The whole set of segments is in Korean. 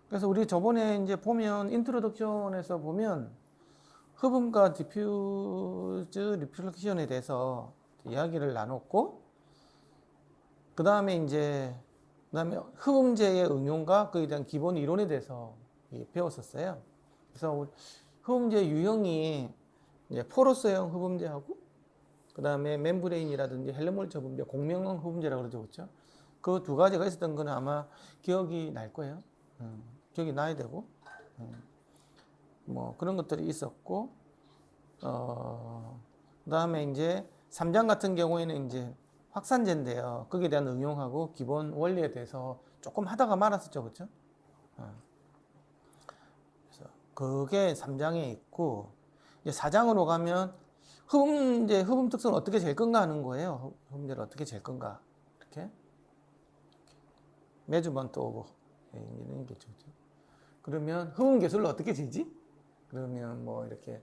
그래서 우리 저번에 이제 보면 인트로덕션에서 보면 흡음과 디퓨즈 리플렉션에 대해서 이야기를 나눴고, 그다음에 흡음재의 응용과 그에 대한 기본 이론에 대해서 배웠었어요. 그래서 흡음재 유형이 이제 포러스형 흡음재하고, 그다음에 멤브레인이라든지 헬름홀츠 흡음재, 공명형 흡음재라고 그러죠, 그렇죠? 그 두 가지가 있었던 거는 아마 기억이 날 거예요. 기억이 나야 되고, 뭐 그런 것들이 있었고, 그다음에 이제 3장 같은 경우에는 이제 확산제인데요. 거기에 대한 응용하고 기본 원리에 대해서 조금 하다가 말았었죠, 그렇죠? 그래서 그게 3장에 있고, 이제 4장으로 가면 흡음 특성을 어떻게 잴 건가 하는 거예요. 흡음재를 어떻게 잴 건가, 이렇게 measurement of 이런 게 좋죠. 그러면 흡음 개수를 어떻게 재지? 그러면 뭐 이렇게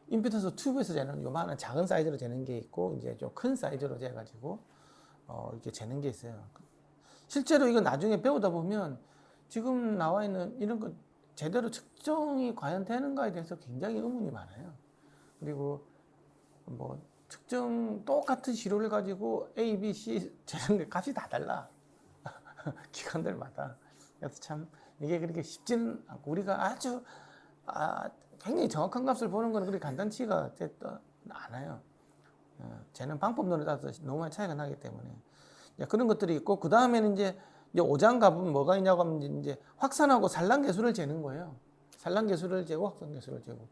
임피던스 튜브에서 재는 요만한 작은 사이즈로 재는 게 있고, 이제 좀 큰 사이즈로 재가지고 이렇게 재는 게 있어요. 실제로 이거 나중에 배우다 보면 지금 나와 있는 이런 거 제대로 측정이 과연 되는가에 대해서 굉장히 의문이 많아요. 그리고 뭐 측정 똑같은 시료를 가지고 A, B, C 재는 게 값이 다 달라. 기관들마다. 그래서 참 이게 그렇게 쉽지는 않고, 우리가 아주 굉장히 정확한 값을 보는 건 그렇게 간단치가 않아요. 쟤는 방법론에 따라서 너무 많이 차이가 나기 때문에 그런 것들이 있고, 그 다음에는 이제 5장 가보면 뭐가 있냐고 하면 이제 확산하고 산란 개수를 재는 거예요. 산란 개수를 재고 확산 개수를 재고,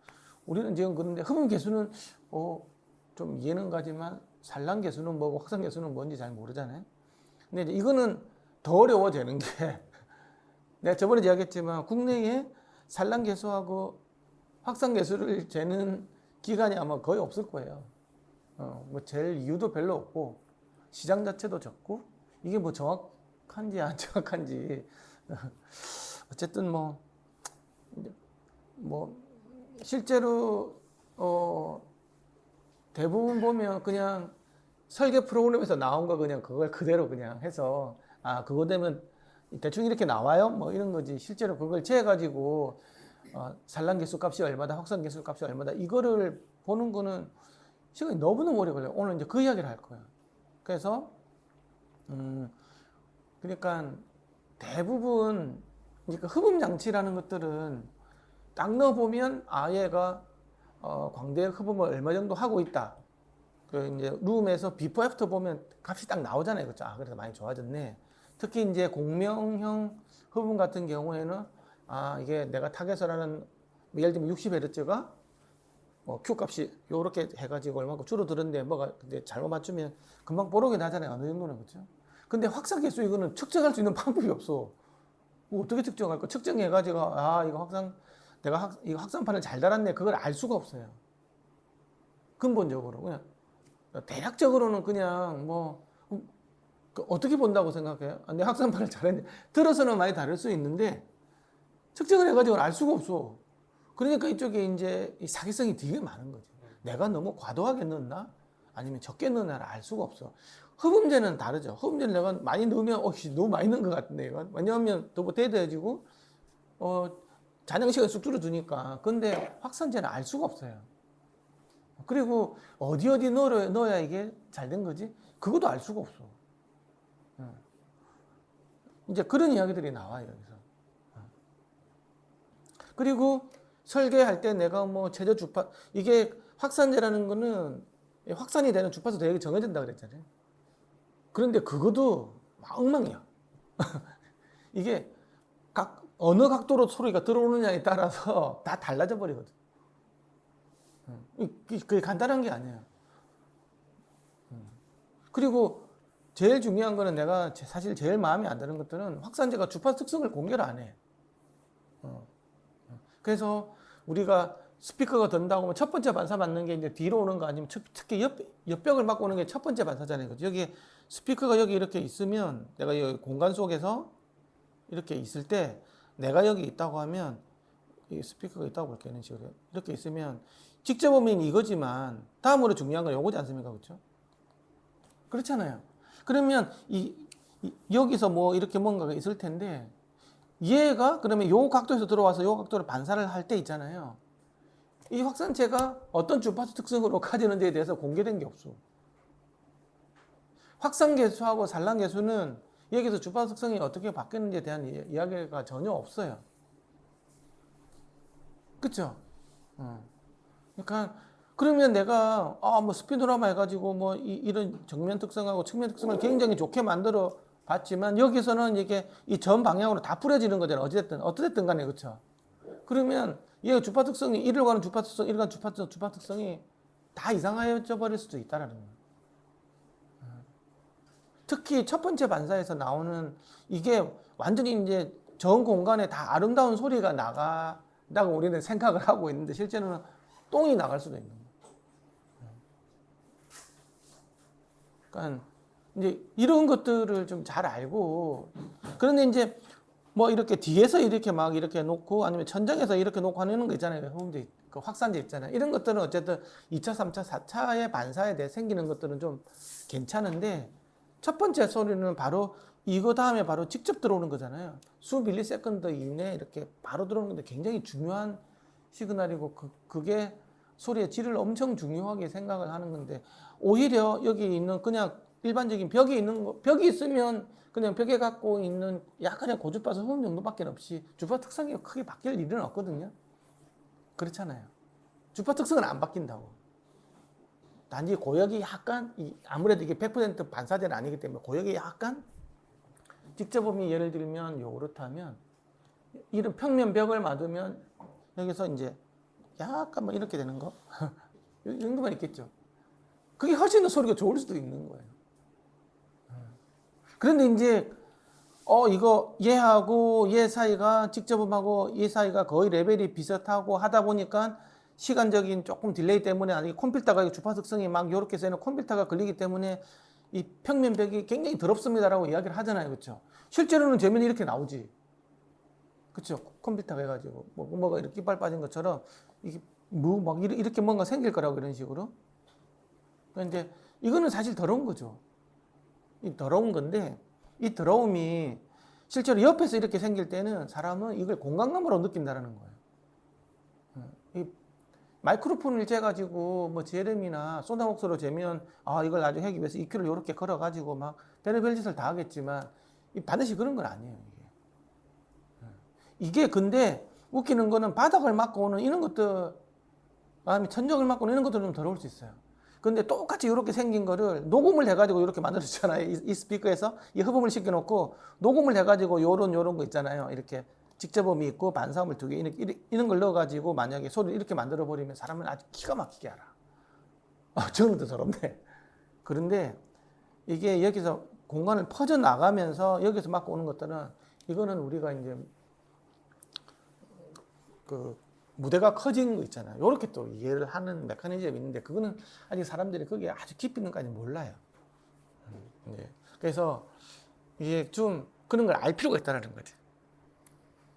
우리는 지금 그런데 흡음 개수는 좀 이해는 가지만 산란 개수는 뭐고 확산 개수는 뭔지 잘 모르잖아요. 근데 이제 이거는 더 어려워지는 게 내가 저번에 이야기했지만 국내에 산란 개수하고 확산 개수를 재는 기관이 아마 거의 없을 거예요. 뭐 잴 이유도 별로 없고, 시장 자체도 적고, 이게 뭐 정확한지 안 정확한지 어쨌든 뭐 실제로 대부분 보면 그냥 설계 프로그램에서 나온 거 그냥 그걸 그대로 그냥 해서 그거 되면 대충 이렇게 나와요 뭐 이런 거지, 실제로 그걸 재가지고 산란 개수 값이 얼마다, 확산 개수 값이 얼마다, 이거를 보는 거는 시간이 너무너무 오래 걸려요. 오늘 이제 그 이야기를 할 거예요. 그래서 그러니까 대부분 그러니까 흡음 장치라는 것들은 딱 넣어보면 얘가 광대 흡음을 얼마 정도 하고 있다. 그 이제 룸에서 비포 애프터 보면 값이 딱 나오잖아요. 그렇죠? 그래서 많이 좋아졌네. 특히 이제 공명형 흡음 같은 경우에는 이게 내가 타겟을 하는 예를 들면 60Hz가 Q 값이 요렇게 해가지고 얼마큼 줄어들었는데 근데 잘못 맞추면 금방 뽀록이 나잖아요. 어느 정도는. 그렇죠? 근데 확산 개수 이거는 측정할 수 있는 방법이 없어. 어떻게 측정할까? 측정해가지고 이거 확산판을 잘 달았네, 그걸 알 수가 없어요. 근본적으로 그냥 대략적으로는 그냥 어떻게 본다고 생각해요? 내 확산판을 잘했네. 들어서는 많이 다를 수 있는데 측정을 해가지고는 알 수가 없어. 그러니까 이쪽에 이제 이 사기성이 되게 많은 거지. 내가 너무 과도하게 넣었나? 아니면 적게 넣었나를 알 수가 없어. 흡음재는 다르죠. 흡음재는 내가 많이 넣으면 너무 많이 넣은 것 같은데 이건. 왜냐하면 더 대드해지고 잔영 시간 쑥 줄어드니까. 근데 확산재는 알 수가 없어요. 그리고 어디 넣어야 이게 잘 된 거지? 그것도 알 수가 없어. 이제 그런 이야기들이 나와요, 여기서. 그리고 설계할 때 내가 최저 주파, 이게 확산재라는 거는 확산이 되는 주파수 대역이 정해진다 그랬잖아요. 그런데 그것도 엉망이야. 이게 어느 각도로 소리가 들어오느냐에 따라서 다 달라져 버리거든. 그게 간단한 게 아니에요. 그리고 제일 중요한 거는 내가 사실 제일 마음에 안 드는 것들은 확산재가 주파수 특성을 공개를 안 해. 그래서 우리가 스피커가 든다고 하면 첫 번째 반사 받는 게 이제 뒤로 오는 거, 아니면 특히 옆벽을 맞고 오는 게 첫 번째 반사잖아요. 여기 스피커가 여기 이렇게 있으면, 내가 여기 공간 속에서 이렇게 있을 때 내가 여기 있다고 하면, 이 스피커가 있다고 볼게요. 이런 식으로 이렇게 있으면 직접 보면 이거지만 다음으로 중요한 건 요거지 않습니까? 그렇죠? 그렇잖아요. 그러면 여기서 이렇게 뭔가가 있을 텐데 얘가 그러면 요 각도에서 들어와서 요 각도를 반사를 할 때 있잖아요. 이 확산체가 어떤 주파수 특성으로 가지는지에 대해서 공개된 게 없어. 확산계수하고 산란계수는 여기서 주파수 특성이 어떻게 바뀌는지에 대한 이야기가 전혀 없어요. 그쵸? 그러니까 그러면 내가 뭐 스피노라마 해가지고 뭐 이런 정면 특성하고 측면 특성을 굉장히 좋게 만들어 봤지만 여기서는 이게 이 전 방향으로 다 뿌려지는 거잖아. 어찌됐든 간에 그쵸? 그러면 얘 주파 특성이 이리로 가는 주파 특성, 이리로 가는 주파 특성이 다 이상해져 버릴 수도 있다라는 거예요. 특히 첫 번째 반사에서 나오는 이게 완전히 이제 전 공간에 다 아름다운 소리가 나간다고 우리는 생각을 하고 있는데 실제로는 똥이 나갈 수도 있는 거예요. 그러니까 이제 이런 것들을 좀 잘 알고 그런데 이제 뭐 이렇게 뒤에서 이렇게 막 이렇게 놓고 아니면 천장에서 이렇게 놓고 하는 거 있잖아요. 홈제 그 확산제 있잖아요. 이런 것들은 어쨌든 2차, 3차, 4차의 반사에 대해 생기는 것들은 좀 괜찮은데 첫 번째 소리는 바로 이거 다음에 바로 직접 들어오는 거잖아요. 수 밀리세컨드 이내에 이렇게 바로 들어오는 건데 굉장히 중요한 시그널이고 그게 소리의 질을 엄청 중요하게 생각을 하는 건데 오히려 여기 있는 그냥 일반적인 벽이 있으면 그냥 벽에 갖고 있는 약간의 고주파수 소음 정도밖에 없이 주파 특성이 크게 바뀔 일은 없거든요. 그렇잖아요. 주파 특성은 안 바뀐다고. 단지 고역이 약간 아무래도 이게 100% 반사제는 아니기 때문에 고역이 약간 직접음이 예를 들면 요렇다면 이런 평면 벽을 맞으면 여기서 이제 약간 뭐 이렇게 되는 거 이 정도만 있겠죠. 그게 훨씬 더 소리가 좋을 수도 있는 거예요. 그런데 이제 이거 얘하고 얘 사이가 직접음하고 얘 사이가 거의 레벨이 비슷하고 하다 보니까 시간적인 조금 딜레이 때문에 아니 컴퓨터가 주파 특성이 막 이렇게 세는 컴퓨터가 걸리기 때문에 이 평면벽이 굉장히 더럽습니다라고 이야기를 하잖아요. 그렇죠? 실제로는 재면이 이렇게 나오지. 그렇죠? 컴퓨터가 해가지고 뭐가 이렇게 이빨 빠진 것처럼 이게 뭐 막 이렇게 뭔가 생길 거라고 이런 식으로. 그런데 이거는 사실 더러운 거죠. 이 더러운 건데 이 더러움이 실제로 옆에서 이렇게 생길 때는 사람은 이걸 공간감으로 느낀다는 거예요. 이 마이크로폰을 재가지고 뭐 제렘이나 소나목소로 재면 이걸 나중에 하기 위해서 EQ를 이렇게 걸어가지고 막 별의별 짓을 다 하겠지만 반드시 그런 건 아니에요. 이게 근데 웃기는 거는 바닥을 막고 오는 이런 것들 아니면 천정을 막고 오는 이런 것들은 좀 더러울 수 있어요. 근데 똑같이 이렇게 생긴 거를 녹음을 해가지고 이렇게 만들어주잖아요. 이 스피커에서 이 흡음을 시켜놓고 녹음을 해가지고 요런 거 있잖아요. 이렇게 직접음이 있고 반사음을 두 개 이런 걸 넣어가지고 만약에 소리를 이렇게 만들어버리면 사람은 아주 기가 막히게 알아. 저는 더 더럽네. 그런데 이게 여기서 공간을 퍼져나가면서 여기서 막고 오는 것들은 이거는 우리가 이제 그 무대가 커진 거 있잖아요. 이렇게 또 이해를 하는 메커니즘이 있는데 그거는 아직 사람들이 그게 아주 깊이 있는까지 몰라요. 네. 그래서 이게 좀 그런 걸 알 필요가 있다는 거지.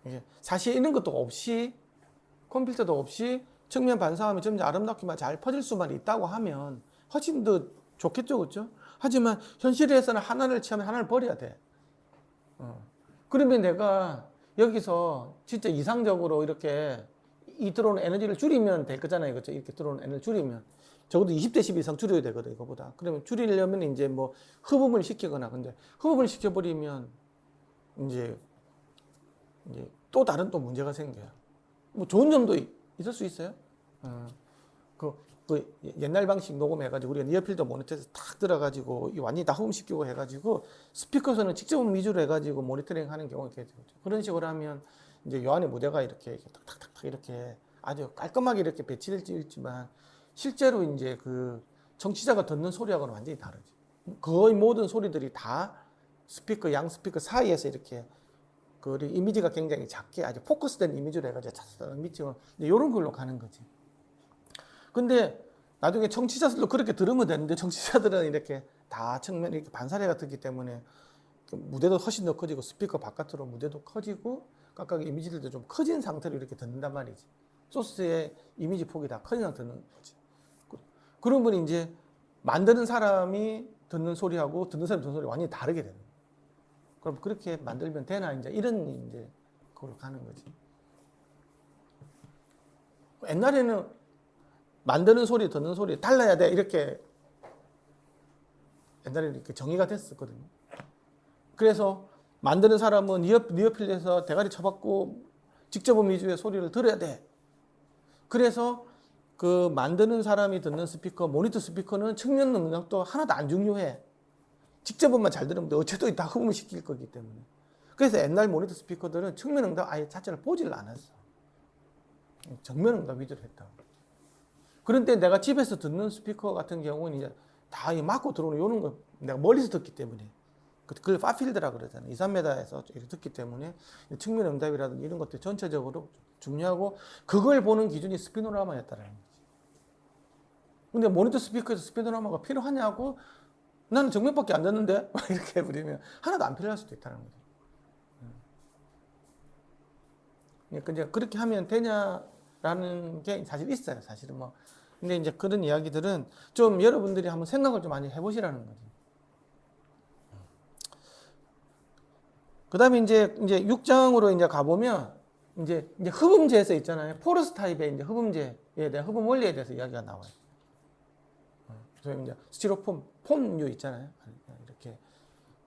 이게 사실 이런 것도 없이 컴퓨터도 없이 측면 반사하면 점점 아름답게만 잘 퍼질 수만 있다고 하면 훨씬 더 좋겠죠, 그렇죠? 하지만 현실에서는 하나를 취하면 하나를 버려야 돼. 그러면 내가 여기서 진짜 이상적으로 이렇게 이 들어오는 에너지를 줄이면 될 거잖아요. 그렇죠? 이렇게 들어오는 에너지를 줄이면. 적어도 20dB 이상 줄여야 되거든, 이거보다. 그러면 줄이려면 이제 뭐 흡음을 시키거나, 근데 흡음을 시켜버리면 이제 또 다른 또 문제가 생겨요. 뭐 좋은 점도 있을 수 있어요. 그 옛날 방식 녹음해가지고 우리가 니어필더 모니터에서 탁 들어가지고 완전히 다 흡음시키고 해가지고 스피커에서는 직접 위주로 해가지고 모니터링 하는 경우가 있겠죠. 그런 식으로 하면 이제 요 안에 무대가 이렇게 탁탁탁 이렇게 아주 깔끔하게 이렇게 배치될지만 실제로 이제 그 청취자가 듣는 소리하고는 완전히 다르지. 거의 모든 소리들이 다 스피커 양 스피커 사이에서 이렇게 그 이미지가 굉장히 작게 아주 포커스된 이미지로 해가지고 자세한 미팅을 이런 걸로 가는 거지. 근데 나중에 청취자들도 그렇게 들으면 되는데 청취자들은 이렇게 다 측면 이렇게 반사례가 듣기 때문에 무대도 훨씬 더 커지고 스피커 바깥으로 무대도 커지고 각각 이미지들도 좀 커진 상태로 이렇게 듣는단 말이지. 소스의 이미지 폭이 다 커진 상태로 듣는 거지. 그러면 이제 만드는 사람이 듣는 소리하고 듣는 사람이 듣는 소리 완전히 다르게 되는 거예요. 그럼 그렇게 만들면 되나 이제 이런 이제 그걸로 가는 거지. 옛날에는 만드는 소리, 듣는 소리 달라야 돼 이렇게 옛날에 이렇게 정의가 됐었거든요. 그래서 만드는 사람은 니어필드에서 대가리 쳐박고 직접음 위주의 소리를 들어야 돼. 그래서 그 만드는 사람이 듣는 스피커, 모니터 스피커는 측면 능력도 하나도 안 중요해. 직접음만 잘 들으면 돼. 어쨌든 다 흡음을 시킬 거기 때문에. 그래서 옛날 모니터 스피커들은 측면 응답 아예 자체를 보지를 않았어. 정면 응답 위주로 했다고. 그런데 내가 집에서 듣는 스피커 같은 경우는 이제 다 맞고 들어오는 이런 거 내가 멀리서 듣기 때문에 그걸 파필드라고 그러잖아요. 2, 3m에서 이렇게 듣기 때문에 측면 응답이라든지 이런 것들 전체적으로 중요하고 그걸 보는 기준이 스피노라마였다는 거지. 근데 모니터 스피커에서 스피노라마가 필요하냐고 나는 정면밖에 안 듣는데 이렇게 해버리면 하나도 안 필요할 수도 있다는 거죠. 그러니까 이제 그렇게 하면 되냐라는 게 사실 있어요. 사실은 뭐. 근데 이제 그런 이야기들은 좀 여러분들이 한번 생각을 좀 많이 해보시라는 거죠. 그 다음에 이제 6장으로 이제 가보면 이제 흡음재에서 있잖아요. 포러스 타입의 이제 흡음재에 대한 흡음 원리에 대해서 이야기가 나와요. 그래서 이제 스티로폼, 폼류 있잖아요. 이렇게.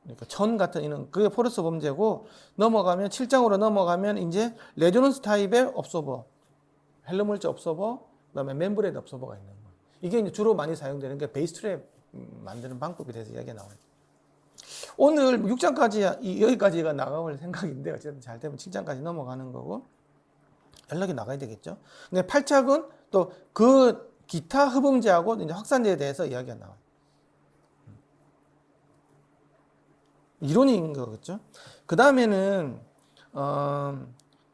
그러니까 천 같은 이런 그게 포러스 범죄고 넘어가면 7장으로 넘어가면 이제 레조넌스 타입의 업소버, 헬름홀츠 업소버, 그다음에 멤브레인 업소버가 있는 거예요. 이게 이제 주로 많이 사용되는 게 베이스 트랩 만드는 방법에 대해서 이야기가 나와요. 오늘 6장까지 여기까지가 나가볼 생각인데 어쨌든 잘 되면 7장까지 넘어가는 거고 연락이 나가야 되겠죠. 근데 8장은 또 그 기타 흡음재하고 이제 확산재에 대해서 이야기가 나와요. 이론인 거겠죠. 그 다음에는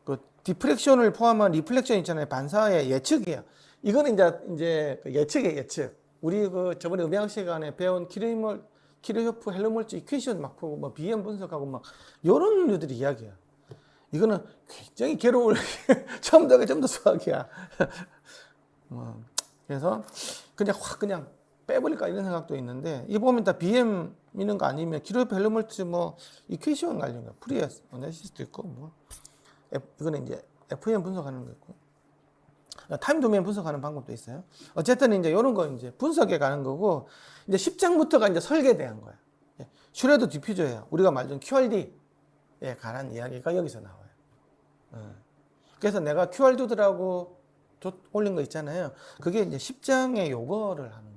그 디프렉션을 포함한 리플렉션 있잖아요. 반사의 예측이에요. 이거는 이제 그 예측이에요. 예측. 우리 그 저번에 음향 시간에 배운 키르호프 헬름홀츠 이퀘이션 막 보고 뭐 비행 분석하고 막 이런 류들이 이야기야. 이거는 굉장히 괴로울 좀 더 수학이야. 그래서 그냥 빼버릴까 이런 생각도 있는데 이 보면 다 BM 있는 거 아니면 키르호프 헬름홀츠 뭐 이퀘이션 관련 거 프리에스 어나리시스도 있고 뭐 이거는 이제 FM 분석하는 거 있고 타임 도메인 분석하는 방법도 있어요. 어쨌든 이제 이런 거 이제 분석해 가는 거고 이제 10장부터가 이제 설계에 대한 거야. 슈레더 디퓨저예요. 우리가 말한 QRD에 관한 이야기가 여기서 나와요. 그래서 내가 QRD라고 올린 거 있잖아요. 그게 이제 10장의 요거를 하는 거예요.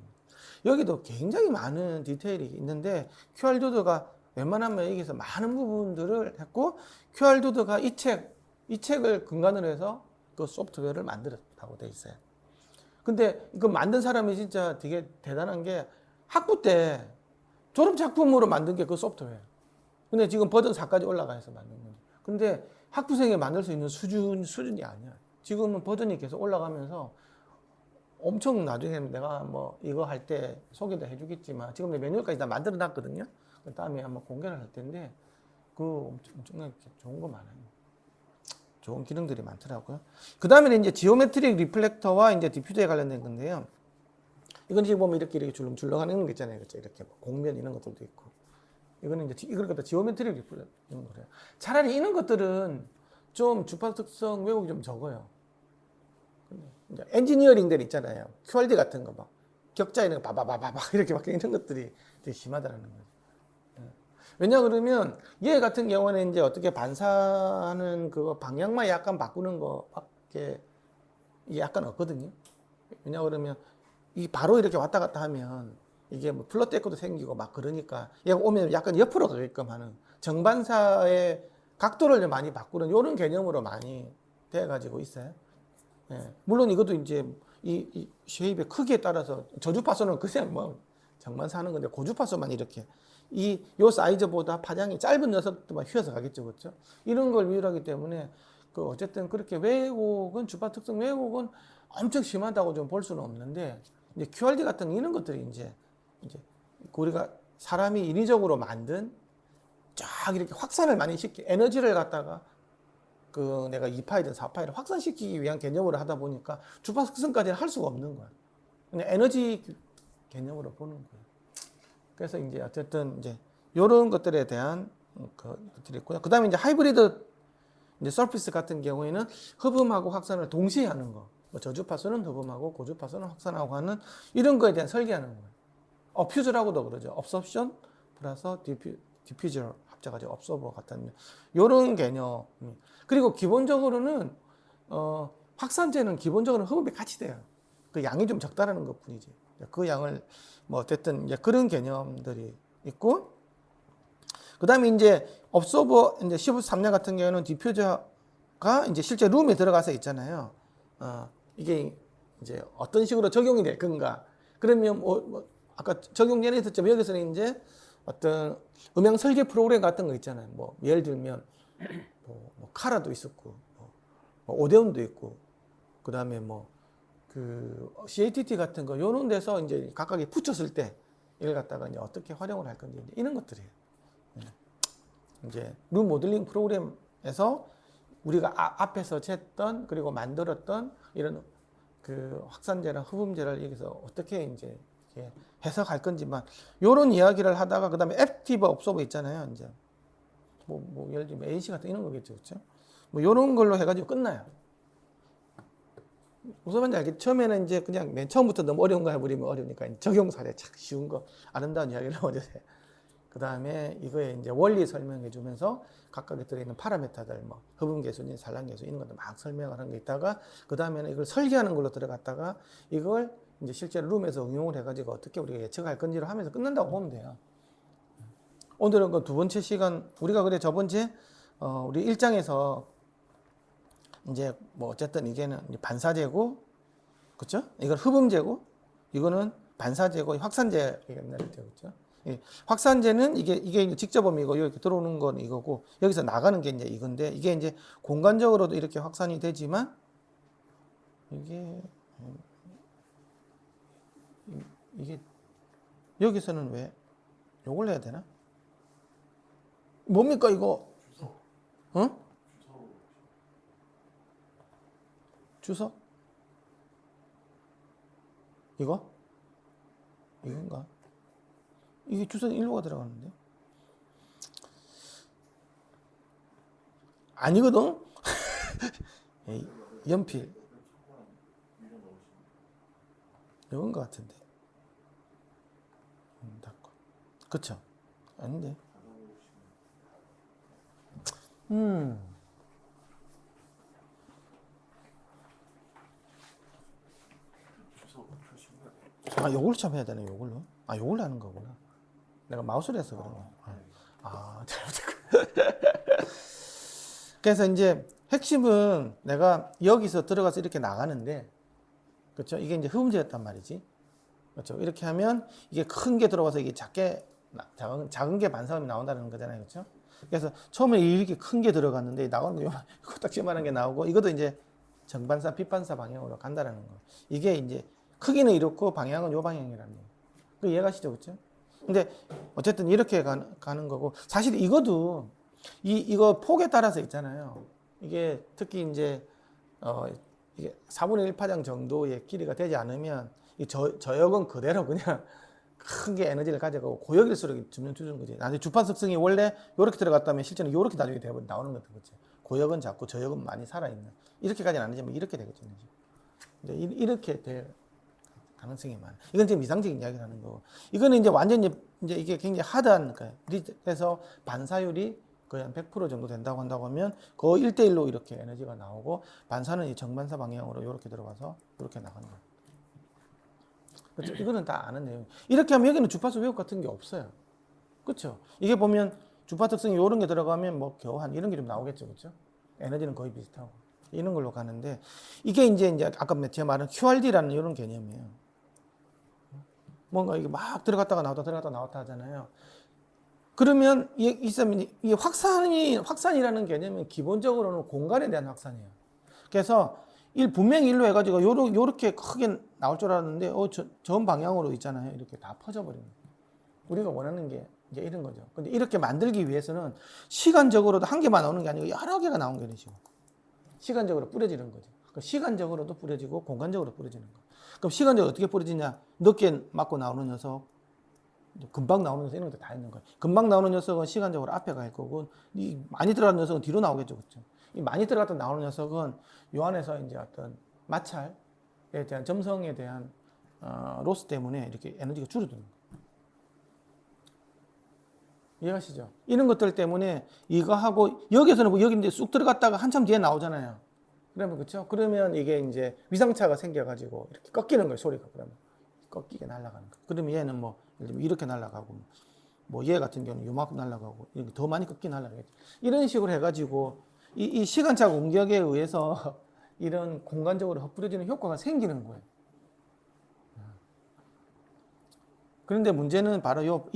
여기도 굉장히 많은 디테일이 있는데 QRD가 웬만하면 여기서 많은 부분들을 했고 QRD가 이 책을 근간으로 해서 그 소프트웨어를 만들었다고 돼 있어요. 근데 그 만든 사람이 진짜 되게 대단한 게 학부 때 졸업 작품으로 만든 게 그 소프트웨어예요. 근데 지금 버전 4까지 올라가서 만든 거죠. 근데 학부생이 만들 수 있는 수준이 아니야. 지금은 버전이 계속 올라가면서 엄청 나중에 내가 뭐 이거 할 때 소개도 해주겠지만 지금 매뉴얼까지 다 만들어 놨거든요. 그 다음에 한번 공개를 할 텐데 그 엄청나게 좋은 거 많아요. 좋은 기능들이 많더라고요. 그 다음에는 이제 지오메트릭 리플렉터와 이제 디퓨저에 관련된 건데요. 이건 지금 보면 이렇게 줄렁줄렁하는 거 있잖아요. 그렇죠? 이렇게 공면 이런 것들도 있고. 이거는 이제 이걸 갖다 지오메트릭 리플렉터 이런 거래요. 차라리 이런 것들은 좀 주파 특성 왜곡이 좀 적어요. 이제 엔지니어링들 있잖아요. QRD 같은 거 막 격자 있는 거 바바바바바 이렇게 막 이런 것들이 되게 심하다는 거죠. 왜냐 그러면 얘 같은 경우는 이제 어떻게 반사하는 그거 방향만 약간 바꾸는 거밖에 이게 약간 없거든요. 왜냐 그러면 이 바로 이렇게 왔다 갔다 하면 이게 뭐 플러트 에코도 생기고 막 그러니까 얘가 오면 약간 옆으로 가게끔 하는 정반사의 각도를 많이 바꾸는 이런 개념으로 많이 되어가지고 있어요. 예. 물론 이것도 이제 이 쉐입의 크기에 따라서 저주파수는 그냥 뭐 정반사 하는 건데 고주파수만 이렇게 요 사이즈보다 파장이 짧은 녀석들만 휘어서 가겠죠, 그렇죠? 이런 걸 위율하기 때문에 그 어쨌든 그렇게 왜곡은 주파 특성 왜곡은 엄청 심하다고 좀 볼 수는 없는데 이제 QRD 같은 이런 것들이 이제 우리가 사람이 인위적으로 만든 쫙 이렇게 확산을 많이 시키 에너지를 갖다가 그 내가 2파이든 4파이든 확산시키기 위한 개념으로 하다 보니까 주파 특성까지는 할 수가 없는 거야. 그냥 에너지 개념으로 보는 거예요. 그래서 이제 어쨌든 이제 이런 것들에 대한 것들이 있고요. 그 다음에 이제 하이브리드 이제 서피스 같은 경우에는 흡음하고 확산을 동시에 하는 거. 뭐 저주파수는 흡음하고 고주파수는 확산하고 하는 이런 거에 대한 설계하는 거예요. 어퓨즈라고도 그러죠. 업섭션 플러스 디퓨저 합쳐가지고 업서버 같은 이런 개념. 그리고 기본적으로는 확산제는 기본적으로 흡음이 같이 돼요. 그 양이 좀 적다라는 것 뿐이지. 그 양을 뭐 어쨌든 이제 그런 개념들이 있고, 그 다음에 이제 업소버 이제 13년 같은 경우는 디퓨저가 이제 실제 룸에 들어가서 있잖아요. 이게 이제 어떤 식으로 적용이 될 건가. 그러면 아까 적용 전에 있었지만 여기서는 이제 어떤 음향 설계 프로그램 같은 거 있잖아요. 뭐 예를 들면 뭐 카라도 있었고, 뭐 오데온도 있고, 그 다음에 뭐 그 CATT 같은 거 요런 데서 이제 각각이 붙였을 때 이걸 갖다가 이제 어떻게 활용을 할 건지 이런 것들이에요. 이제 룸 모델링 프로그램에서 우리가 앞에서 쟀던 그리고 만들었던 이런 그 확산제랑 흡음제를 여기서 어떻게 이제 해석할 건지만 요런 이야기를 하다가 그다음에 액티브 업소버 있잖아요. 이제 뭐 예를 들면 AC 같은 이런 거겠죠, 그렇죠? 뭐 요런 걸로 해가지고 끝나요. 무슨 말인지 알겠죠? 처음에는 이제 그냥 맨 처음부터 너무 어려운 거 해버리면 어려우니까 적용 사례 착 쉬운 거 아름다운 이야기를 먼저 해. 그 다음에 이거에 이제 원리 설명해 주면서 각각에 들어있는 파라미터들, 뭐 흡음 계수인, 산란 계수 이런 것도 막 설명을 하는 게 있다가 그 다음에는 이걸 설계하는 걸로 들어갔다가 이걸 이제 실제로 룸에서 응용을 해가지고 어떻게 우리가 예측할 건지를 하면서 끝난다고 보면 돼요. 오늘은 그 두 번째 시간 우리가 그래 저번주에 우리 1장에서 이제 뭐 어쨌든 이게는 반사제고, 그렇죠? 이건 흡음제고, 이거는 반사제고, 확산제 얘기했죠, 그렇죠? 예, 확산제는 이게 직접 보면 이거 이렇게 들어오는 건 이거고 여기서 나가는 게 이제 이건데 이게 이제 공간적으로도 이렇게 확산이 되지만 이게 여기서는 왜 요걸 해야 되나? 뭡니까 이거? 주석? 이건가? 이게 주석이 일로가 들어가는데? 아니거든? 에이, 연필. 이건 것 같은데. 닫고. 그쵸? 아닌데. 요걸 참 해야 되네, 요걸로. 요걸로 하는 거구나. 내가 마우스로 해서 그런 거. 그래서 이제 핵심은 내가 여기서 들어가서 이렇게 나가는데, 그렇죠? 이게 이제 흡음제였단 말이지. 그렇죠? 이렇게 하면 이게 큰 게 들어가서 이게 작은 게 반사음이 나온다는 거잖아요. 그렇죠? 그래서 처음에 이렇게 큰 게 들어갔는데 나오는 거 코딱지만한 게 나오고 이것도 이제 정반사, 비반사 방향으로 간다는 거. 이게 이제 크기는 이렇고 방향은 요 방향이라는 거. 그 이해가시죠? 그렇죠? 근데 어쨌든 이렇게 가는 거고 사실 이것도 이거 폭에 따라서 있잖아요. 이게 특히 이제 이게 4분의 1 파장 정도의 길이가 되지 않으면 이 저역은 그대로 그냥 큰 게 에너지를 가져가고 고역일수록 점점 줄는 거지. 나중에 주판 속성이 원래 이렇게 들어갔다면 실제는 이렇게 나중에 나오는 거죠. 그렇지? 고역은 작고 저역은 많이 살아있는. 이렇게까지는 아니지만 이렇게 되겠죠. 근데 이렇게 될 가능성이 많아. 이건 지금 이상적인 이야기를 하는 거고. 이거는 이제 완전히 이제 이게 굉장히 하드한 거예요. 그래서 반사율이 거의 한 100% 정도 된다고 한다고 하면 거의 1대1로 이렇게 에너지가 나오고 반사는 이 정반사 방향으로 이렇게 들어가서 이렇게 나가는 거예요. 그렇죠? 이거는 다 아는 내용. 이렇게 하면 여기는 주파수 왜곡 같은 게 없어요. 그렇죠? 이게 보면 주파 특성이 이런 게 들어가면 뭐 교환 이런 게 좀 나오겠죠. 그렇죠? 에너지는 거의 비슷하고 이런 걸로 가는데 이게 이제 아까 제가 말한 QRD라는 이런 개념이에요. 뭔가 이게 막 들어갔다가 나왔다 하잖아요. 그러면 이 확산이라는 개념은 기본적으로는 공간에 대한 확산이에요. 그래서 분명히 일로 해가지고 요렇게 크게 나올 줄 알았는데 전 방향으로 있잖아요. 이렇게 다 퍼져버리는 거예요. 우리가 원하는 게 이제 이런 거죠. 근데 이렇게 만들기 위해서는 시간적으로도 한 개만 나오는 게 아니고 여러 개가 나온 게 되는 식으로 시간적으로 뿌려지는 거죠. 그러니까 시간적으로도 뿌려지고 공간적으로 뿌려지는 거. 그럼 시간적으로 어떻게 뿌려지냐? 늦게 맞고 나오는 녀석, 금방 나오는 녀석 이런 것도 다 있는 거예요. 금방 나오는 녀석은 시간적으로 앞에 갈 거고, 이 많이 들어가는 녀석은 뒤로 나오겠죠, 그렇죠? 이 많이 들어갔다 나오는 녀석은 요 안에서 이제 어떤 마찰에 대한 점성에 대한 로스 때문에 이렇게 에너지가 줄어드는 거예요. 이해가시죠? 이런 것들 때문에 이거 하고 여기서는 뭐 여기 이제 쑥 들어갔다가 한참 뒤에 나오잖아요. 그러면 그렇죠? 그러면 이게 이제 위상차가 생겨가지고 이렇게 꺾이는 거예요, 소리가. 그러면 꺾이게 날아가는 거예요. 그러면 얘는 뭐 예를 들면 이렇게 날아가고 뭐 얘 같은 경우는 요만큼 날아가고 이렇게 더 많이 꺾이 날아가겠죠. 이런 식으로 해가지고 이 시간차 공격에 의해서 이런 공간적으로 헛부러지는 효과가 생기는 거예요. 그런데 문제는 바로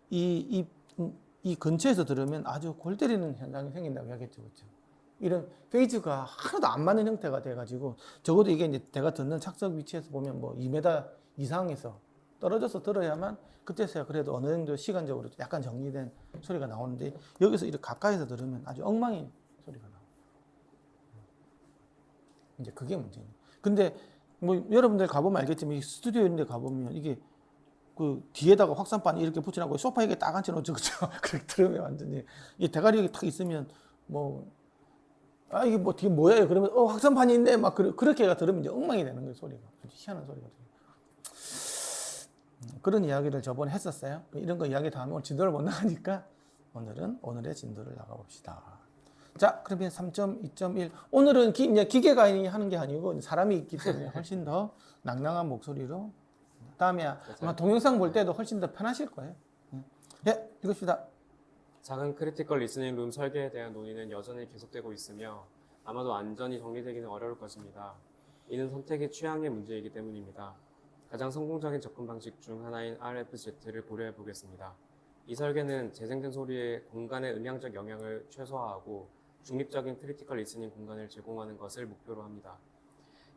이 근처에서 들으면 아주 골 때리는 현상이 생긴다고 하겠죠. 그렇죠? 이런 페이즈가 하나도 안 맞는 형태가 돼가지고 적어도 이게 이제 내가 듣는 착석 위치에서 보면 뭐 2m 이상에서 떨어져서 들어야만 그때서야 그래도 어느 정도 시간적으로 약간 정리된 소리가 나오는데 여기서 이렇게 가까이서 들으면 아주 엉망인 소리가 나와요. 이제 그게 문제예요. 근데 뭐 여러분들 가보면 알겠지만 이 스튜디오 이런 데 가보면 이게 그 뒤에다가 확산판 이렇게 붙여놓고 소파에 딱 앉혀놓죠, 그렇죠? 그렇게 들으면 완전히 이 대가리 여기 탁 있으면 뭐 이게 뭐 뒤에 뭐야? 그러면 확산판이 있네 막 그렇게 들으면 이제 엉망이 되는 거예요, 소리가. 희한한 소리가 돼요. 그런 이야기를 저번에 했었어요. 이런 거 이야기 다 하면 오늘 진도를 못 나가니까 오늘은 오늘의 진도를 나가봅시다. 자, 그러면 3.2.1 오늘은 기계가 하는 게 아니고 사람이 있기 때문에 훨씬 더 낭낭한 목소리로 다음에 아마 동영상 볼 때도 훨씬 더 편하실 거예요. 예, 읽읍시다. 작은 크리티컬 리스닝 룸 설계에 대한 논의는 여전히 계속되고 있으며 아마도 완전히 정리되기는 어려울 것입니다. 이는 선택의 취향의 문제이기 때문입니다. 가장 성공적인 접근 방식 중 하나인 RFZ를 고려해 보겠습니다. 이 설계는 재생된 소리의 공간의 음향적 영향을 최소화하고 중립적인 크리티컬 리스닝 공간을 제공하는 것을 목표로 합니다.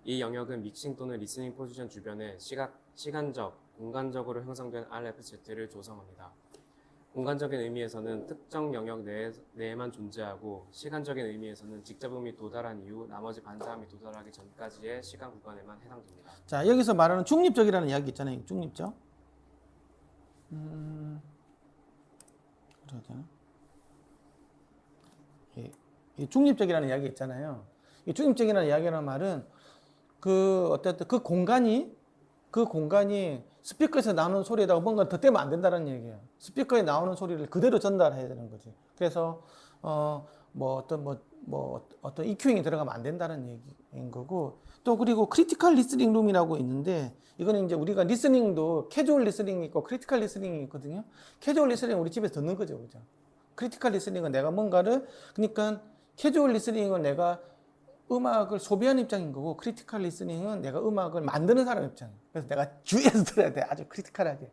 이 영역은 믹싱 또는 리스닝 포지션 주변에 시간적, 공간적으로 형성된 RFZ를 조성합니다. 공간적인 의미에서는 특정 영역 내에만 존재하고 시간적인 의미에서는 직접음이 도달한 이후 나머지 반사음이 도달하기 전까지의 시간 구간에만 해당됩니다. 자, 여기서 말하는 중립적이라는 이야기 있잖아요. 중립적. 그래야 되나? 이 중립적이라는 이야기 있잖아요. 이 중립적이라는 이야기라는 말은 어쨌든 그 공간이 스피커에서 나오는 소리에다가 뭔가 더 떼면 안 된다는 얘기예요. 스피커에 나오는 소리를 그대로 전달해야 되는 거지. 그래서 어떤 EQ잉이 들어가면 안 된다는 얘기인 거고, 또 그리고 크리티컬 리스닝 룸이라고 있는데 이거는 이제 우리가 리스닝도 캐주얼 리스닝이 있고 크리티컬 리스닝이 있거든요. 캐주얼 리스닝은 우리 집에서 듣는 거죠, 그죠? 크리티컬 리스닝은 내가 그러니까 캐주얼 리스닝은 내가 음악을 소비하는 입장인 거고, 크리티컬 리스닝은 내가 음악을 만드는 사람 입장이에요. 그래서 내가 주의해서 들어야 돼. 아주 크리티컬하게.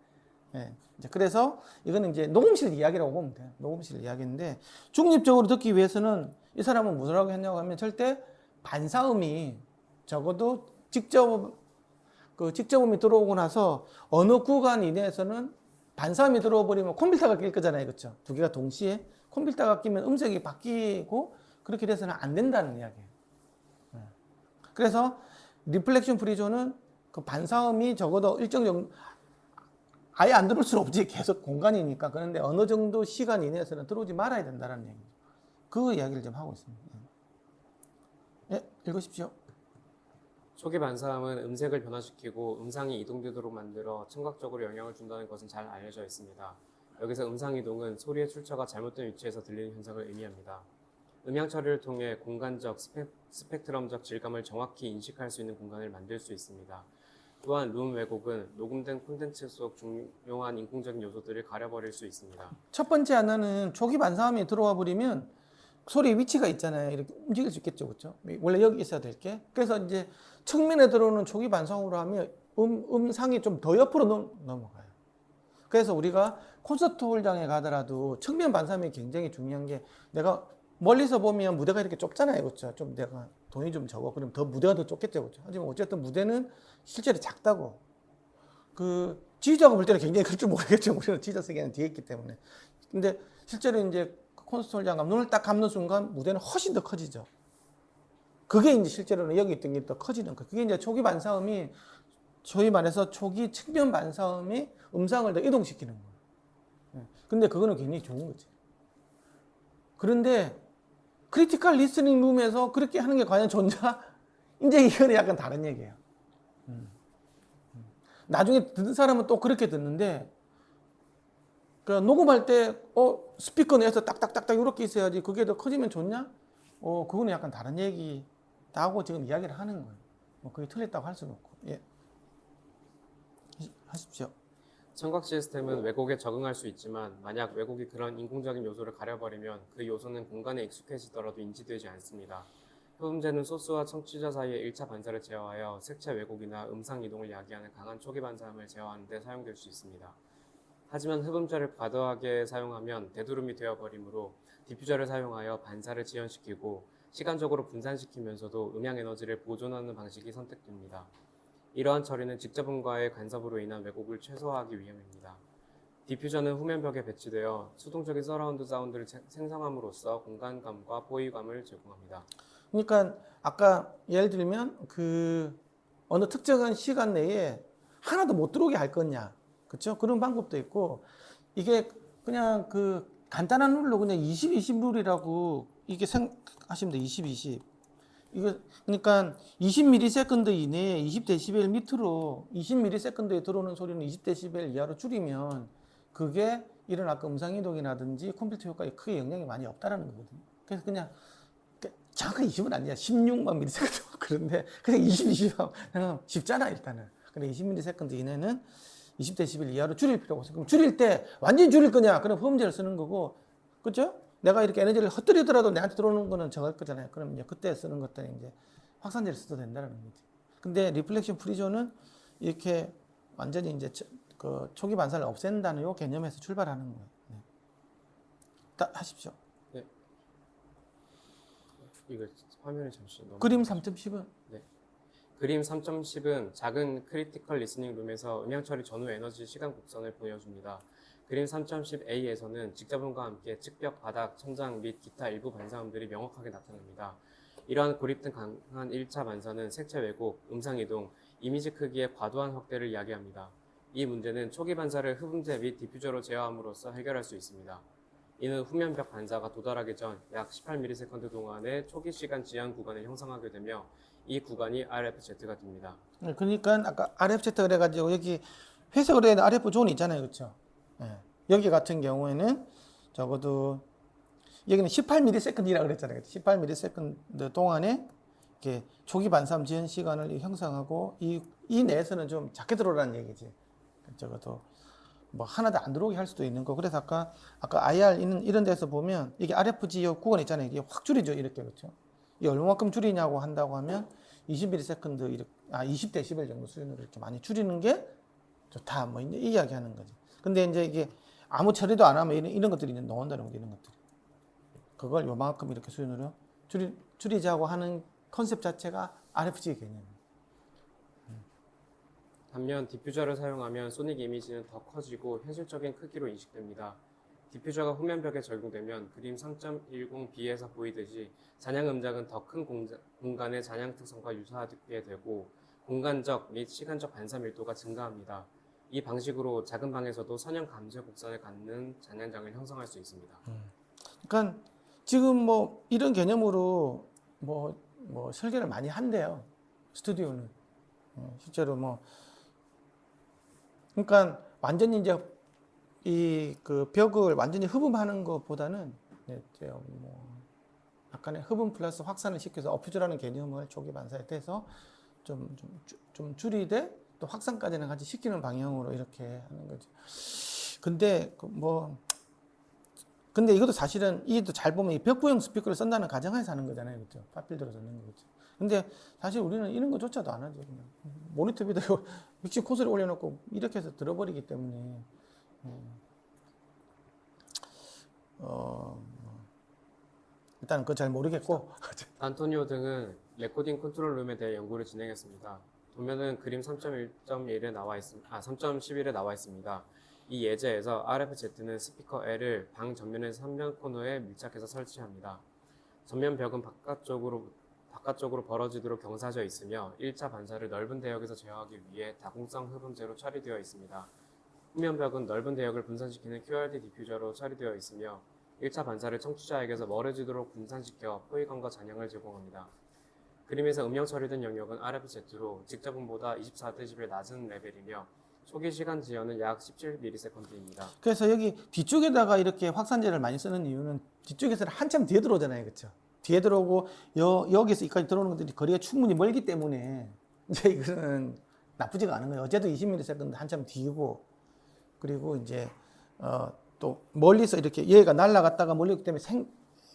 예. 이제 그래서 이거는 이제 녹음실 이야기라고 보면 돼요. 녹음실 이야기인데, 중립적으로 듣기 위해서는 이 사람은 무엇이라고 했냐고 하면 절대 반사음이 적어도 직접음이 들어오고 나서 어느 구간 이내에서는 반사음이 들어와 버리면 컴퓨터가 낄 거잖아요. 그렇죠? 두 개가 동시에 컴퓨터가 끼면 음색이 바뀌고 그렇게 돼서는 안 된다는 이야기예요. 그래서 리플렉션 프리존은 그 반사음이 적어도 일정 정도 아예 안 들어올 수는 없지. 계속 공간이니까. 그런데 어느 정도 시간 이내에서는 들어오지 말아야 된다는 얘기죠. 그 이야기를 좀 하고 있습니다. 예, 읽으십시오. 초기 반사음은 음색을 변화시키고 음상이 이동되도록 만들어 청각적으로 영향을 준다는 것은 잘 알려져 있습니다. 여기서 음상 이동은 소리의 출처가 잘못된 위치에서 들리는 현상을 의미합니다. 음향 처리를 통해 공간적, 스펙트럼적 질감을 정확히 인식할 수 있는 공간을 만들 수 있습니다. 또한 룸 왜곡은 녹음된 콘텐츠 속 중요한 인공적인 요소들을 가려버릴 수 있습니다. 첫 번째 하나는 초기 반사음이 들어와 버리면 소리의 위치가 있잖아요. 이렇게 움직일 수 있겠죠, 그렇죠? 원래 여기 있어야 될 게. 그래서 이제 측면에 들어오는 초기 반사음으로 하면 음상이 좀 더 옆으로 넘어가요. 그래서 우리가 콘서트 홀장에 가더라도 측면 반사음이 굉장히 중요한 게, 내가 멀리서 보면 무대가 이렇게 좁잖아요, 그렇죠? 좀 내가 돈이 좀 적어, 그럼 더 무대가 더 좁겠죠, 그렇죠? 하지만 어쨌든 무대는 실제로 작다고. 지휘자가 볼 때는 굉장히 클 줄 모르겠죠. 우리는 지휘자 세계는 뒤에 있기 때문에. 근데 실제로 이제 콘서트 홀장 눈을 딱 감는 순간 무대는 훨씬 더 커지죠. 그게 이제 실제로는 여기 있던 게 더 커지는 거. 그게 이제 초기 반사음이 소위 말해서 초기 측면 반사음이 음상을 더 이동시키는 거예요. 근데 그거는 굉장히 좋은 거지. 그런데 크리티컬 리스닝 룸에서 그렇게 하는 게 과연 좋냐? 이제 이거는 약간 다른 얘기예요. 나중에 듣는 사람은 또 그렇게 듣는데, 그러니까 녹음할 때, 스피커 내에서 딱딱딱딱 이렇게 있어야지 그게 더 커지면 좋냐? 그거는 약간 다른 얘기다고 지금 이야기를 하는 거예요. 뭐 그게 틀렸다고 할 수는 없고. 예. 하십시오. 청각 시스템은 왜곡에 적응할 수 있지만 만약 왜곡이 그런 인공적인 요소를 가려버리면 그 요소는 공간에 익숙해지더라도 인지되지 않습니다. 흡음재는 소스와 청취자 사이의 1차 반사를 제어하여 색채 왜곡이나 음상 이동을 야기하는 강한 초기 반사음을 제어하는 데 사용될 수 있습니다. 하지만 흡음재를 과도하게 사용하면 되두름이 되어버리므로 디퓨저를 사용하여 반사를 지연시키고 시간적으로 분산시키면서도 음향 에너지를 보존하는 방식이 선택됩니다. 이러한 처리는 직접음과의 간섭으로 인한 왜곡을 최소화하기 위함입니다. 디퓨저는 후면벽에 배치되어 수동적인 서라운드 사운드를 생성함으로써 공간감과 포위감을 제공합니다. 그러니까 아까 예를 들면 그 어느 특정한 시간 내에 하나도 못 들어오게 할 거냐, 그렇죠? 그런 방법도 있고, 이게 그냥 그 간단한 룰로 그냥 20-20 룰이라고 이게 생각하시면 돼. 20-20. 이거 그러니까 20ms 이내에 20dB 밑으로 20ms에 들어오는 소리는 20dB 이하로 줄이면 그게 이런 아까 음상 이동이라든지 컴퓨터 효과에 크게 영향이 많이 없다라는 거거든요. 그래서 그냥 정확하게 20은 아니야. 16만 ms 그런데 그냥 20하면 쉽잖아 일단은. 근데 20ms 이내는 20dB 이하로 줄일 필요가 없어. 그럼 줄일 때 완전히 줄일 거냐? 그럼 흡음재를 쓰는 거고, 그렇죠? 내가 이렇게 에너지를 헛들이더라도 내한테 들어오는 거는 정할 거잖아요. 그럼 이제 그때 쓰는 것들은 이제 확산재를 써도 된다는 거지. 근데 리플렉션 프리존은 이렇게 완전히 이제 그 초기 반사를 없앤다는 요 개념에서 출발하는 거예요. 네. 하십시오. 네. 이거 화면에 잠시 넘어. 그림 3.10은 네. 그림 3.10은 작은 크리티컬 리스닝 룸에서 음향 처리 전후 에너지 시간 곡선을 보여줍니다. 그림 3.10a에서는 직접음과 함께 측벽, 바닥, 천장 및 기타 일부 반사음들이 명확하게 나타납니다. 이러한 고립된 강한 1차 반사는 색채 왜곡, 음상 이동, 이미지 크기의 과도한 확대를 이야기합니다. 이 문제는 초기 반사를 흡음재 및 디퓨저로 제어함으로써 해결할 수 있습니다. 이는 후면벽 반사가 도달하기 전 약 18ms 동안의 초기 시간 지연 구간을 형성하게 되며 이 구간이 RFZ가 됩니다. 그러니까 아까 RFZ 그래가지고 여기 회색으로 된 RF 존이 있잖아요, 그렇죠? 네. 여기 같은 경우에는 적어도 여기는 18ms이라고 그랬잖아요. 18ms 동안에 이렇게 초기 반사음 지연 시간을 형성하고 이 내에서는 좀 작게 들어오라는 얘기지. 적어도 뭐 하나도 안 들어오게 할 수도 있는 거. 그래서 아까 IR 이런 데서 보면 이게 RFG 구간 있잖아요. 이게 확 줄이죠, 이렇게. 그렇죠? 이 얼마만큼 줄이냐고 한다고 하면 20ms 20dB 정도 수준으로 이렇게 많이 줄이는 게 좋다. 뭐 이제 이 이야기 하는 거지. 근데 이제 이게 아무 처리도 안 하면 이런 것들이 이제 나온다는 거, 이런 것들이. 그걸 요만큼 이렇게 수준으로 줄이자고 하는 컨셉 자체가 RFG 개념이에요. 반면 디퓨저를 사용하면 소닉 이미지는 더 커지고 현실적인 크기로 인식됩니다. 디퓨저가 후면벽에 적용되면 그림 3.10b에서 보이듯이 잔향 음작은 더 큰 공간의 잔향 특성과 유사하게 되고 공간적 및 시간적 반사 밀도가 증가합니다. 이 방식으로 작은 방에서도 선형 감지 곡선을 갖는 잔향장을 형성할 수 있습니다. 그러니까 지금 뭐 이런 개념으로 뭐 설계를 많이 한대요. 스튜디오는. 실제로 뭐 그러니까 완전히 이제 이 그 벽을 완전히 흡음하는 것보다는 이제 뭐 약간의 흡음 플러스 확산을 시켜서 어퓨즈라는 개념을 초기 반사에 대해서 좀 줄이되 또 확산까지는 같이 시키는 방향으로 이렇게 하는 거죠. 근데 이것도 사실은 이것도 잘 보면 이 벽부형 스피커를 쓴다는 가정하에서 하는 거잖아요, 그렇죠? 파필드로 듣는 거죠. 근데 사실 우리는 이런 거조차도 안 하죠. 그냥 모니터 비디오 믹싱 콘솔에 올려놓고 이렇게 해서 들어버리기 때문에 일단은 그거 잘 모르겠고. 안토니오 등은 레코딩 컨트롤룸에 대해 연구를 진행했습니다. 도면은 그림 3.1.1에 나와 있습니다. 3.11에 나와 있습니다. 이 예제에서 RFZ는 스피커 L을 방 전면의 3면 코너에 밀착해서 설치합니다. 전면 벽은 바깥쪽으로 바깥쪽으로 벌어지도록 경사져 있으며 1차 반사를 넓은 대역에서 제어하기 위해 다공성 흡음재로 처리되어 있습니다. 후면벽은 넓은 대역을 분산시키는 QRD 디퓨저로 처리되어 있으며 1차 반사를 청취자에게서 멀어지도록 분산시켜 포위감과 잔향을 제공합니다. 그림에서 음영 처리된 영역은 RFZ로 직접음보다 24dB 낮은 레벨이며 초기 시간 지연은 약 17ms입니다. 그래서 여기 뒤쪽에다가 이렇게 확산재를 많이 쓰는 이유는 뒤쪽에서 한참 뒤에 들어오잖아요. 그렇죠? 뒤에 들어오고 여기서 여기까지 들어오는 것들이 거리가 충분히 멀기 때문에 이제 이거는 나쁘지가 않은 거예요. 어제도 20ms 한참 뒤고, 그리고 이제 또 멀리서 이렇게 얘가 날아갔다가 멀리기 때문에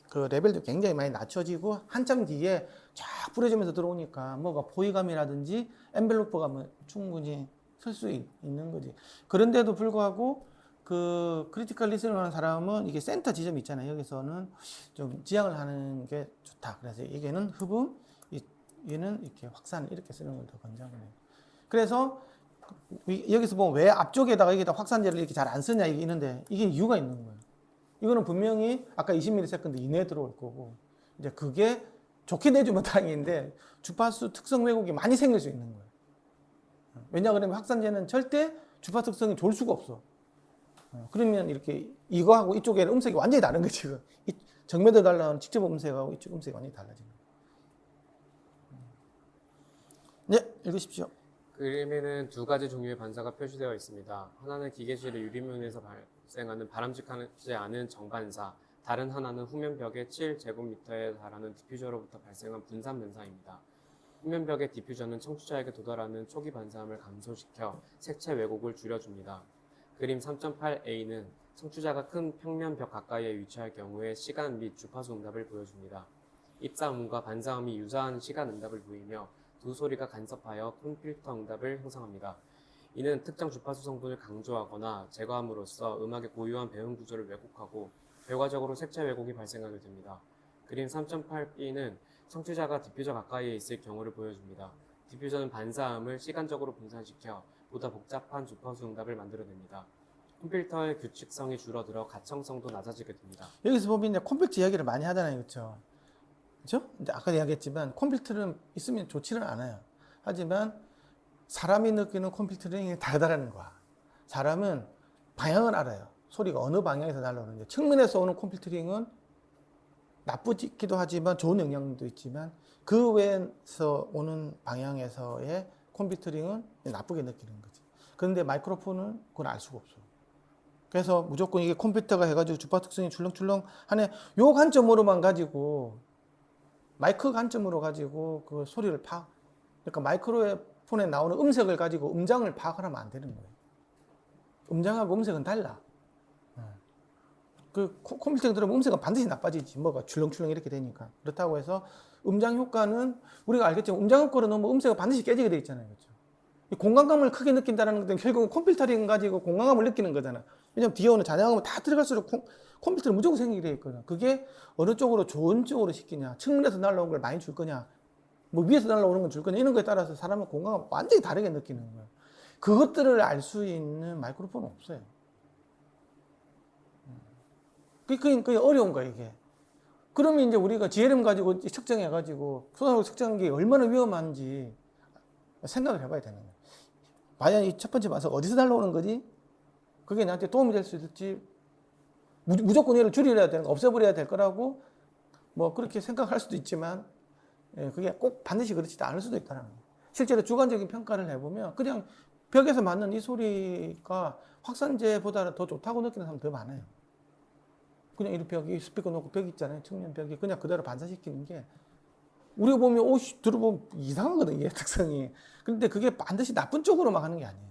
그 레벨도 굉장히 많이 낮춰지고 한참 뒤에 쫙 뿌려지면서 들어오니까 뭐가 포위감이라든지 엔벨로프가 뭐 충분히 쓸 수 있는 거지. 그런데도 불구하고 그 크리티컬 리스닝을 하는 사람은 이게 센터 지점이 있잖아요. 여기서는 좀 지향을 하는 게 좋다. 그래서 이게는 흡음, 얘는 이렇게 확산 이렇게 쓰는 걸 더 권장을 해요. 그래서 여기서 보면 왜 앞쪽에다가 여기다 확산재를 이렇게 잘 안 쓰냐 이게 있는데 이게 이유가 있는 거예요. 이거는 분명히 아까 20ms 이내에 들어올 거고, 이제 그게 좋게 내주면 다행인데 주파수 특성 왜곡이 많이 생길 수 있는 거예요. 왜냐 그러면 확산재는 절대 주파 특성이 좋을 수가 없어. 그러면 이렇게 이거하고 이쪽에는 음색이 완전히 다른 거지. 지금 정면으로 달라오는 직접 음색하고 이쪽 음색이 완전히 달라지는 거예요. 네, 읽으십시오. 그림에는 두 가지 종류의 반사가 표시되어 있습니다. 하나는 기계실의 유리면에서 발생하는 바람직하지 않은 정반사, 다른 하나는 후면벽의 7제곱미터에 달하는 디퓨저로부터 발생한 분산 반사입니다. 후면벽의 디퓨저는 청취자에게 도달하는 초기 반사음을 감소시켜 색채 왜곡을 줄여줍니다. 그림 3.8a는 청취자가 큰 평면벽 가까이에 위치할 경우에 시간 및 주파수 응답을 보여줍니다. 입사음과 반사음이 유사한 시간 응답을 보이며 두 소리가 간섭하여 콘필터 응답을 형성합니다. 이는 특정 주파수 성분을 강조하거나 제거함으로써 음악의 고유한 배음 구조를 왜곡하고 결과적으로 색채 왜곡이 발생하게 됩니다. 그림 3.8b는 청취자가 디퓨저 가까이에 있을 경우를 보여줍니다. 디퓨저는 반사음을 시간적으로 분산시켜 보다 복잡한 주파수 응답을 만들어냅니다. 콘필터의 규칙성이 줄어들어 가청성도 낮아지게 됩니다. 여기서 보면 이제 콘필터 이야기를 많이 하잖아요. 그렇죠? 그렇죠? 이제 아까 이야기했지만 콘필터는 있으면 좋지는 않아요. 하지만 사람이 느끼는 콘필터링이 다르다는 거야. 사람은 방향을 알아요. 소리가 어느 방향에서 날아오는지. 측면에서 오는 콘필터링은 나쁘기도 하지만 좋은 영향도 있지만 그 외에서 오는 방향에서의 콘필터링은 나쁘게 느끼는 거지. 그런데 마이크로폰은 그걸 알 수가 없어. 그래서 무조건 이게 컴퓨터가 해가지고 주파 특성이 출렁출렁 하네. 요 관점으로만 가지고 마이크 관점으로 가지고 그 소리를 그러니까 마이크로폰에 나오는 음색을 가지고 음장을 파악을 하면 안 되는 거예요. 음장하고 음색은 달라. 그 컴퓨터에 들어오면 음색은 반드시 나빠지지. 뭐가 출렁출렁 이렇게 되니까. 그렇다고 해서 음장 효과는 우리가 알겠지만 음장 효과로 넣으면 음색은 반드시 깨지게 돼 있잖아요. 그렇죠? 이 공간감을 크게 느낀다는 것은 결국은 컴퓨터링 가지고 공간감을 느끼는 거잖아. 왜냐면 뒤에 오는 잔향음은 다 들어갈수록 컴퓨터는 무조건 생기게 돼 있거든. 그게 어느 쪽으로 좋은 쪽으로 시키냐, 측면에서 날라온 걸 많이 줄 거냐, 뭐 위에서 날라오는 걸 줄 거냐, 이런 거에 따라서 사람은 공간감을 완전히 다르게 느끼는 거예요. 그것들을 알 수 있는 마이크로폰은 없어요. 그게 어려운 거야, 이게. 그러면 이제 우리가 GLM 가지고 측정해가지고, 소상으로 측정한 게 얼마나 위험한지 생각을 해봐야 되는 거예요. 과연 이 첫 번째 반사가 어디서 날라오는 거지? 그게 나한테 도움이 될 수 있을지, 무조건 얘를 줄여야 되는 거, 없애버려야 될 거라고, 뭐, 그렇게 생각할 수도 있지만, 그게 꼭 반드시 그렇지도 않을 수도 있다는 거예요. 실제로 주관적인 평가를 해보면, 그냥 벽에서 맞는 이 소리가 확산재보다 더 좋다고 느끼는 사람 더 많아요. 그냥 이 벽이 스피커 놓고 벽 있잖아요. 측면 벽이 그냥 그대로 반사시키는 게 우리가 보면 들어보면 이상하거든, 이게 특성이. 근데 그게 반드시 나쁜 쪽으로 막 하는 게 아니에요.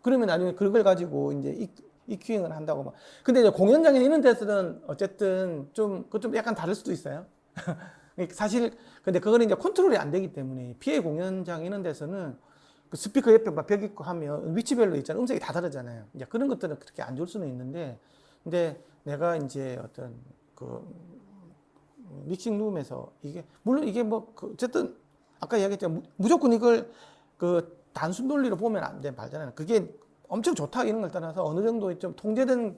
그러면 나중에 그걸 가지고 이제 EQing을 한다고 막. 근데 이제 공연장이나 이런 데서는 어쨌든 좀 약간 다를 수도 있어요. 사실 근데 그거는 이제 컨트롤이 안 되기 때문에 피해 공연장 이런 데서는 그 스피커 옆에 막 벽 있고 하면 위치별로 있잖아요. 음색이 다 다르잖아요. 이제 그런 것들은 그렇게 안 좋을 수는 있는데, 근데 내가 이제 어떤 그 믹싱룸에서 이게 물론 이게 뭐 어쨌든 아까 이야기했지만 무조건 이걸 그 단순 논리로 보면 안 돼 말잖아요. 그게 엄청 좋다 이런 걸 떠나서 어느 정도 좀 통제된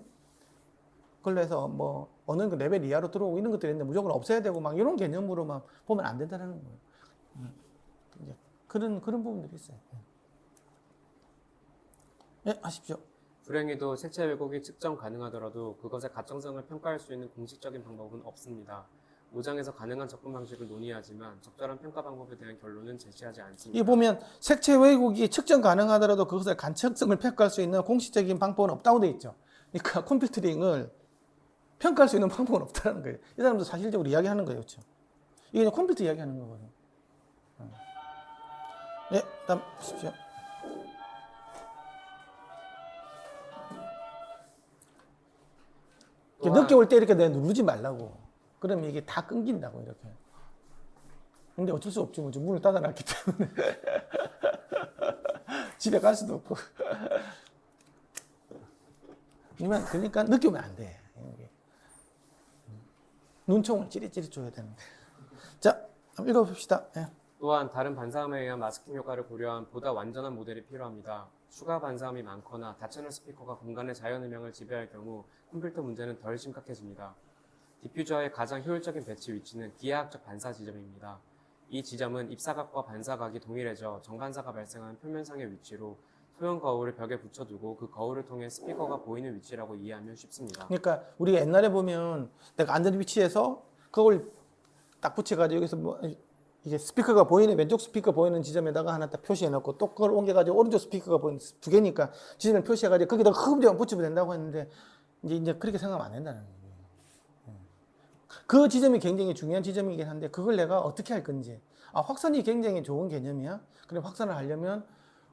그걸로 해서 뭐 어느 그 레벨 이하로 들어오고 이런 것들이 있는데 무조건 없애야 되고 막 이런 개념으로만 보면 안 된다는 거예요. 이제 그런 부분들이 있어요. 네, 하십시오. 불행히도 색채 왜곡이 측정 가능하더라도 그것의 가청성을 평가할 수 있는 공식적인 방법은 없습니다. 5장에서 가능한 접근 방식을 논의하지만 적절한 평가 방법에 대한 결론은 제시하지 않습니다. 이 보면 색채 왜곡이 측정 가능하더라도 그것의 간척성을 평가할 수 있는 공식적인 방법은 없다고 돼 있죠. 그러니까 컴퓨터링을 평가할 수 있는 방법은 없다는 거예요. 이 사람도 사실적으로 이야기하는 거예요, 그렇죠? 이게 그냥 컴퓨터 이야기하는 거거든요. 네, 다음 보십시오. 늦게 올 때 이렇게 내가 누르지 말라고. 그러면 이게 다 끊긴다고 이렇게. 근데 어쩔 수 없지 뭐 문을 닫아놨기 때문에 집에 갈 수도 없고. 그러니까 늦게 오면 안 돼. 눈총을 찌릿찌릿 줘야 되는 거야. 자, 한번 읽어봅시다. 예. 또한 다른 반사음에 의한 마스킹 효과를 고려한 보다 완전한 모델이 필요합니다. 추가 반사음이 많거나 다채널 스피커가 공간의 자연음향을 지배할 경우 컴퓨터 문제는 덜 심각해집니다. 디퓨저의 가장 효율적인 배치 위치는 기하학적 반사 지점입니다. 이 지점은 입사각과 반사각이 동일해져 정반사가 발생하는 표면상의 위치로 소형 거울을 벽에 붙여두고 그 거울을 통해 스피커가 보이는 위치라고 이해하면 쉽습니다. 그러니까 우리가 옛날에 보면 내가 앉은 위치에서 그걸 딱 붙여가지고 여기서 뭐 이게 스피커가 보이는 왼쪽 스피커 보이는 지점에다가 하나 딱 표시해놓고 또 그걸 옮겨가지고 오른쪽 스피커가 보이는 두 개니까 지점을 표시해가지고 거기다가 흡점 붙이면 된다고 했는데 이제 그렇게 생각하면 안 된다는 거예요. 그 지점이 굉장히 중요한 지점이긴 한데 그걸 내가 어떻게 할 건지. 확산이 굉장히 좋은 개념이야. 그래 확산을 하려면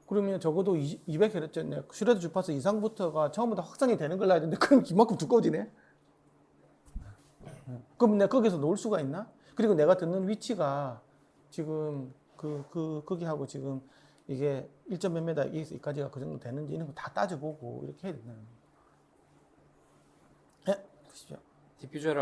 그러면 적어도 200Hz 슈레드 주파수 이상부터가 처음부터 확산이 되는 걸 놔야 되는데 그럼 이만큼 두꺼워지네. 그럼 내가 거기서 놓을 수가 있나? 그리고 내가 듣는 위치가 지금 거기하고 지금 이게 1점 몇 메다 여기까지가 그 정도 되는지 이런 거 다 따져보고 이렇게 해야 된다는 거예요. 네, 보십시오. 디퓨저를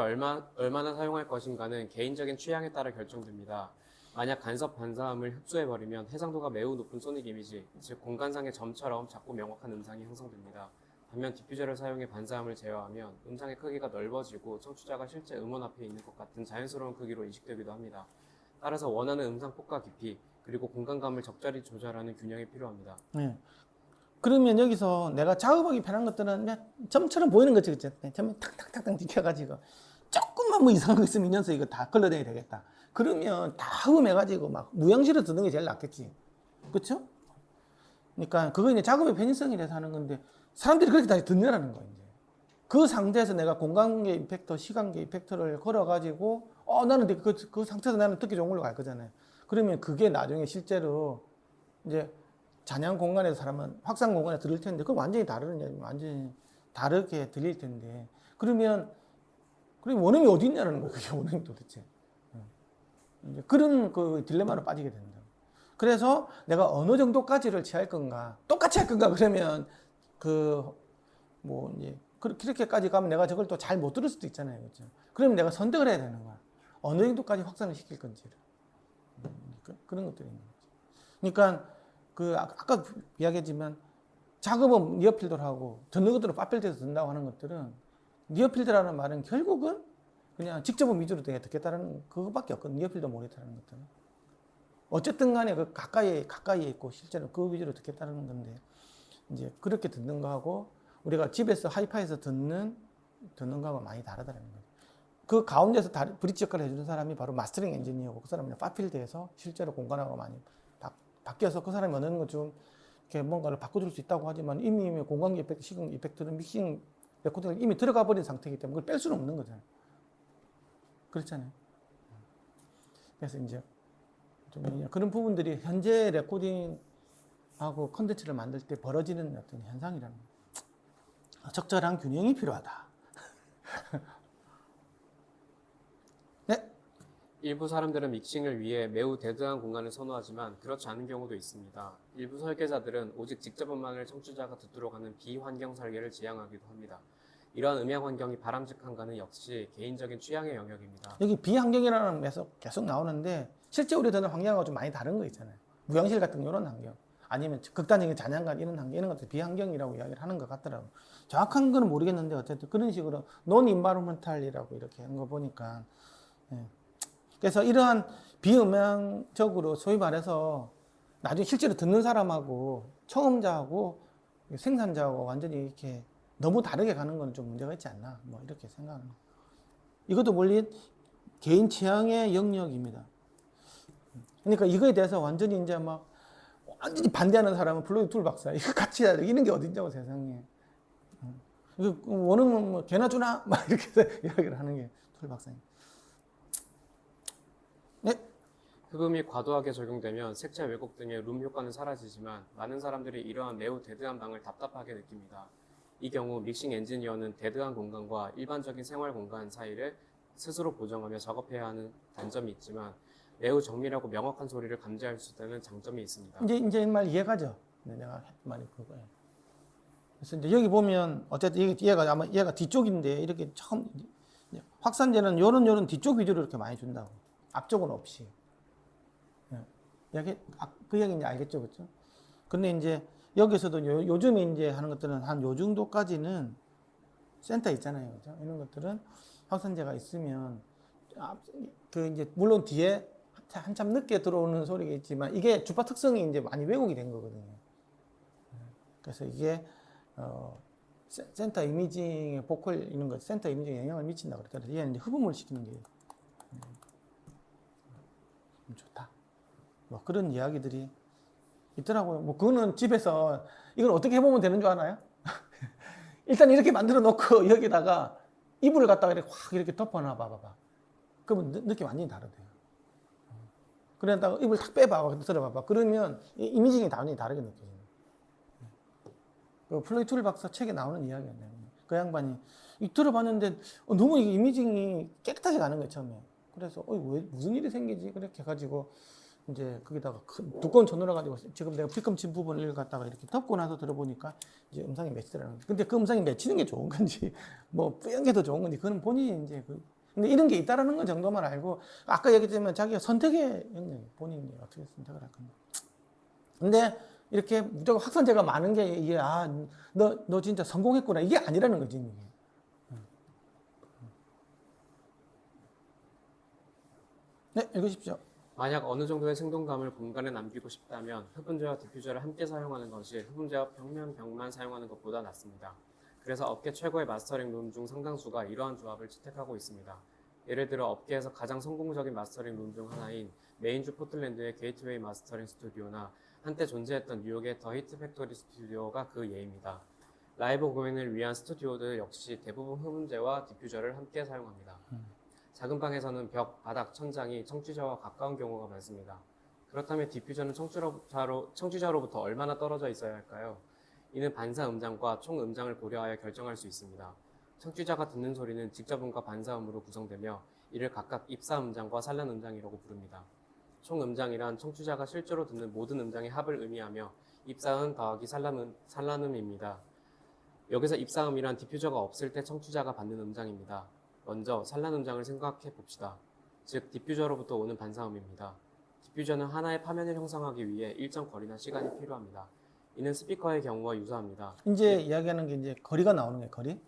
얼마나 사용할 것인가는 개인적인 취향에 따라 결정됩니다. 만약 간섭 반사음을 흡수해버리면 해상도가 매우 높은 소닉 이미지, 즉 공간상의 점처럼 작고 명확한 음상이 형성됩니다. 반면 디퓨저를 사용해 반사음을 제어하면 음상의 크기가 넓어지고 청취자가 실제 음원 앞에 있는 것 같은 자연스러운 크기로 인식되기도 합니다. 따라서 원하는 음상 폭과 깊이, 그리고 공간감을 적절히 조절하는 균형이 필요합니다. 네. 그러면 여기서 내가 작업하기 편한 것들은 그냥 점처럼 보이는 거지, 그치? 점을 탁탁탁탁 찍혀가지고 조금만 뭐 이상한 거 있으면 이 녀석 이거 다 걸러내야 되겠다. 그러면 다 흡음해가지고 막 무향실을 듣는 게 제일 낫겠지. 그쵸? 그러니까 그거 이제 작업의 편의성이 돼서 하는 건데 사람들이 그렇게 다시 듣느라는 거예요. 이제. 그 상태에서 내가 공간계 임팩터, 시간계 임팩터를 걸어가지고 나는 그 상태에서 나는 듣기 좋은 걸로 갈 거잖아요. 그러면 그게 나중에 실제로 이제 잔향 공간에서 사람은 확산 공간에 들을 텐데 그건 완전히 완전히 다르게 들릴 텐데 그러면 원음이 어디 있냐는 거예요. 그게 원음이 도대체. 이제 그런 그 딜레마로 빠지게 된다. 그래서 내가 어느 정도까지를 취할 건가, 똑같이 할 건가 그러면 이제 그렇게까지 가면 내가 저걸 또 잘 못 들을 수도 있잖아요, 그렇죠? 그러면 내가 선택을 해야 되는 거야. 어느 정도까지 확산을 시킬 건지를. 그런 것들이 있는 거죠. 그러니까 아까 이야기했지만 작업은 니어필더하고 듣는 것들은 파필드에서 듣는다고 하는 것들은 니어필드라는 말은 결국은 그냥 직접은 위주로 듣겠다는 그것밖에 없거든. 니어필더 모니터라는 것들은. 어쨌든 간에 그 가까이에 있고 실제로 그 위주로 듣겠다는 건데 이제 그렇게 듣는 거하고 우리가 집에서 하이파이에서 듣는 거하고 많이 다르다는 거예요. 그 가운데서 브릿지 역할을 해주는 사람이 바로 마스터링 엔지니어고 그 사람은 파필드에서 실제로 공간하고 많이 바뀌어서 그 사람이 원하는 것 좀 이렇게 뭔가를 바꿔줄 수 있다고 하지만 이미 공간기 이펙트, 시간 이펙트는 믹싱 레코딩이 이미 들어가 버린 상태이기 때문에 그걸 뺄 수는 없는 거잖아요. 그렇잖아요. 그래서 이제 좀 그런 부분들이 현재 레코딩하고 컨텐츠를 만들 때 벌어지는 어떤 현상이라는 거예요. 적절한 균형이 필요하다. 네. 일부 사람들은 믹싱을 위해 매우 대등한 공간을 선호하지만 그렇지 않은 경우도 있습니다. 일부 설계자들은 오직 직접 음악을 청취자가 듣도록 하는 비환경 설계를 지향하기도 합니다. 이러한 음향 환경이 바람직한가는 역시 개인적인 취향의 영역입니다. 여기 비환경이라는 면에서 계속 나오는데 실제 우리 듣는 환경하고 좀 많이 다른 거 있잖아요. 무향실 같은 이런 환경. 아니면 극단적인 잔향관 이런 환경, 이런 것들 비환경이라고 이야기를 하는 것 같더라고요. 정확한 거는 모르겠는데 어쨌든 그런 식으로 논 인바이러먼탈이라고 이렇게 한 거 보니까 예. 그래서 이러한 비음향적으로 소위 말해서 나중에 실제로 듣는 사람하고 청음자하고 생산자하고 완전히 이렇게 너무 다르게 가는 건 좀 문제가 있지 않나 뭐 이렇게 생각합니다. 이것도 물론 개인 취향의 영역입니다. 그러니까 이거에 대해서 완전히 이제 막 완전히 반대하는 사람은 플로이드 툴 박사 이거 같이 해야 돼 이런 게 어딨냐고 세상에. 이거 원음은 뭐 개나 주나 막 이렇게 이야기를 하는 게 툴 박사님. 네. 흡음이 과도하게 적용되면 색채 왜곡 등의 룸 효과는 사라지지만 많은 사람들이 이러한 매우 데드한 방을 답답하게 느낍니다. 이 경우 믹싱 엔지니어는 데드한 공간과 일반적인 생활 공간 사이를 스스로 보정하며 작업해야 하는 단점이 있지만 매우 정밀하고 명확한 소리를 감지할 수 있다는 장점이 있습니다. 이제 말 이해가죠? 네, 내가 했던 말이 그거예요. 그래서 이제 여기 보면 어쨌든 얘가 아마 얘가 뒤쪽인데 이렇게 처음 확산제는 요런 뒤쪽 위주로 이렇게 많이 준다고. 앞쪽은 없이. 그 얘기 이제 알겠죠, 그렇죠? 근데 이제 여기서도 요즘에 이제 하는 것들은 한 요 정도까지는 센터 있잖아요, 그죠? 이런 것들은 확산제가 있으면 그 이제 물론 뒤에 한참 늦게 들어오는 소리겠지만 이게 주파 특성이 이제 많이 왜곡이 된 거거든요. 그래서 이게 센터 이미징의 보컬 이런 거 센터 이미징에 영향을 미친다 그랬더니 얘는 이제 흡음을 시키는 게 좋다. 뭐 그런 이야기들이 있더라고요. 뭐 그거는 집에서 이걸 어떻게 해보면 되는 줄 아나요? 일단 이렇게 만들어 놓고 여기다가 이불을 갖다가 이렇게 확 이렇게 덮어놔 봐봐. 그러면 느낌 완전히 다르대요. 그러다가 이불 탁 빼봐, 들어봐봐. 그러면 이미징이 완전히 다르게 느껴져요. 그 플로이드 툴 박사 책에 나오는 이야기였네요. 그 양반이 들어봤는데 너무 이게 이미징이 깨끗하게 가는 거예요 처음에. 그래서 왜 무슨 일이 생기지? 그렇게 해가지고 이제 거기다가 큰 두꺼운 전으로 가지고 지금 내가 피꿈치 부분을 갖다가 이렇게 덮고 나서 들어보니까 이제 음성이 맺히더라는 거예요. 근데 그 음성이 맺히는 게 좋은 건지 뭐 뿌연 게 더 좋은 건지 그건 본인이 이제 근데 이런 게 있다라는 건 정도만 알고 아까 얘기했지만 자기가 선택의 영역 본인이 어떻게 선택을 할 건지. 근데 이렇게 무조건 확산제가 많은 게 이게 너 진짜 성공했구나 이게 아니라는 거지 이게. 네, 읽으십시오. 만약 어느 정도의 생동감을 공간에 남기고 싶다면 흡음재와 디퓨저를 함께 사용하는 것이 흡음재와 평면병만 사용하는 것보다 낫습니다. 그래서 업계 최고의 마스터링 룸 중 상당수가 이러한 조합을 채택하고 있습니다. 예를 들어 업계에서 가장 성공적인 마스터링 룸 중 하나인 메인주 포틀랜드의 게이트웨이 마스터링 스튜디오나 한때 존재했던 뉴욕의 더 히트 팩토리 스튜디오가 그 예입니다. 라이브 공연을 위한 스튜디오들 역시 대부분 흡음재와 디퓨저를 함께 사용합니다. 작은 방에서는 벽, 바닥, 천장이 청취자와 가까운 경우가 많습니다. 그렇다면 디퓨저는 청취자로부터 얼마나 떨어져 있어야 할까요? 이는 반사 음장과 총 음장을 고려하여 결정할 수 있습니다. 청취자가 듣는 소리는 직접음과 반사음으로 구성되며 이를 각각 입사 음장과 산란 음장이라고 부릅니다. 총 음장이란 청취자가 실제로 듣는 모든 음장의 합을 의미하며 입사음 더하기 산란음입니다. 여기서 입사음이란 디퓨저가 없을 때 청취자가 받는 음장입니다. 먼저 산란 음장을 생각해 봅시다. 즉 디퓨저로부터 오는 반사음입니다. 디퓨저는 하나의 파면을 형성하기 위해 일정 거리나 시간이 필요합니다. 이는 스피커의 경우와 유사합니다. 이제 이야기하는 게 이제 거리가 나오는 거예요, 거리.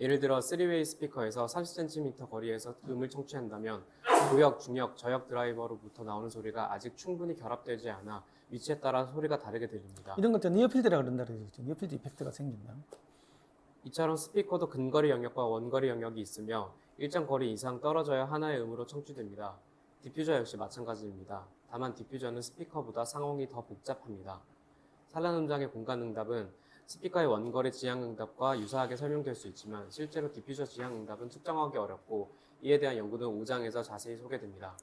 예를 들어 3웨이 스피커에서 30cm 거리에서 음을 청취한다면 고역, 중역, 저역 드라이버로부터 나오는 소리가 아직 충분히 결합되지 않아 위치에 따라 소리가 다르게 들립니다. 이런 것들 니어필드라 그런다 그러죠. 니어필드 이펙트가 생긴다. 이처럼 스피커도 근거리 영역과 원거리 영역이 있으며 일정 거리 이상 떨어져야 하나의 음으로 청취됩니다. 디퓨저 역시 마찬가지입니다. 다만 디퓨저는 스피커보다 상황이 더 복잡합니다. 산란 음장의 공간 응답은 스피커의 원거리 지향 응답과 유사하게 설명될 수 있지만 실제로 디퓨저 지향 응답은 측정하기 어렵고 이에 대한 연구는 5장에서 자세히 소개됩니다.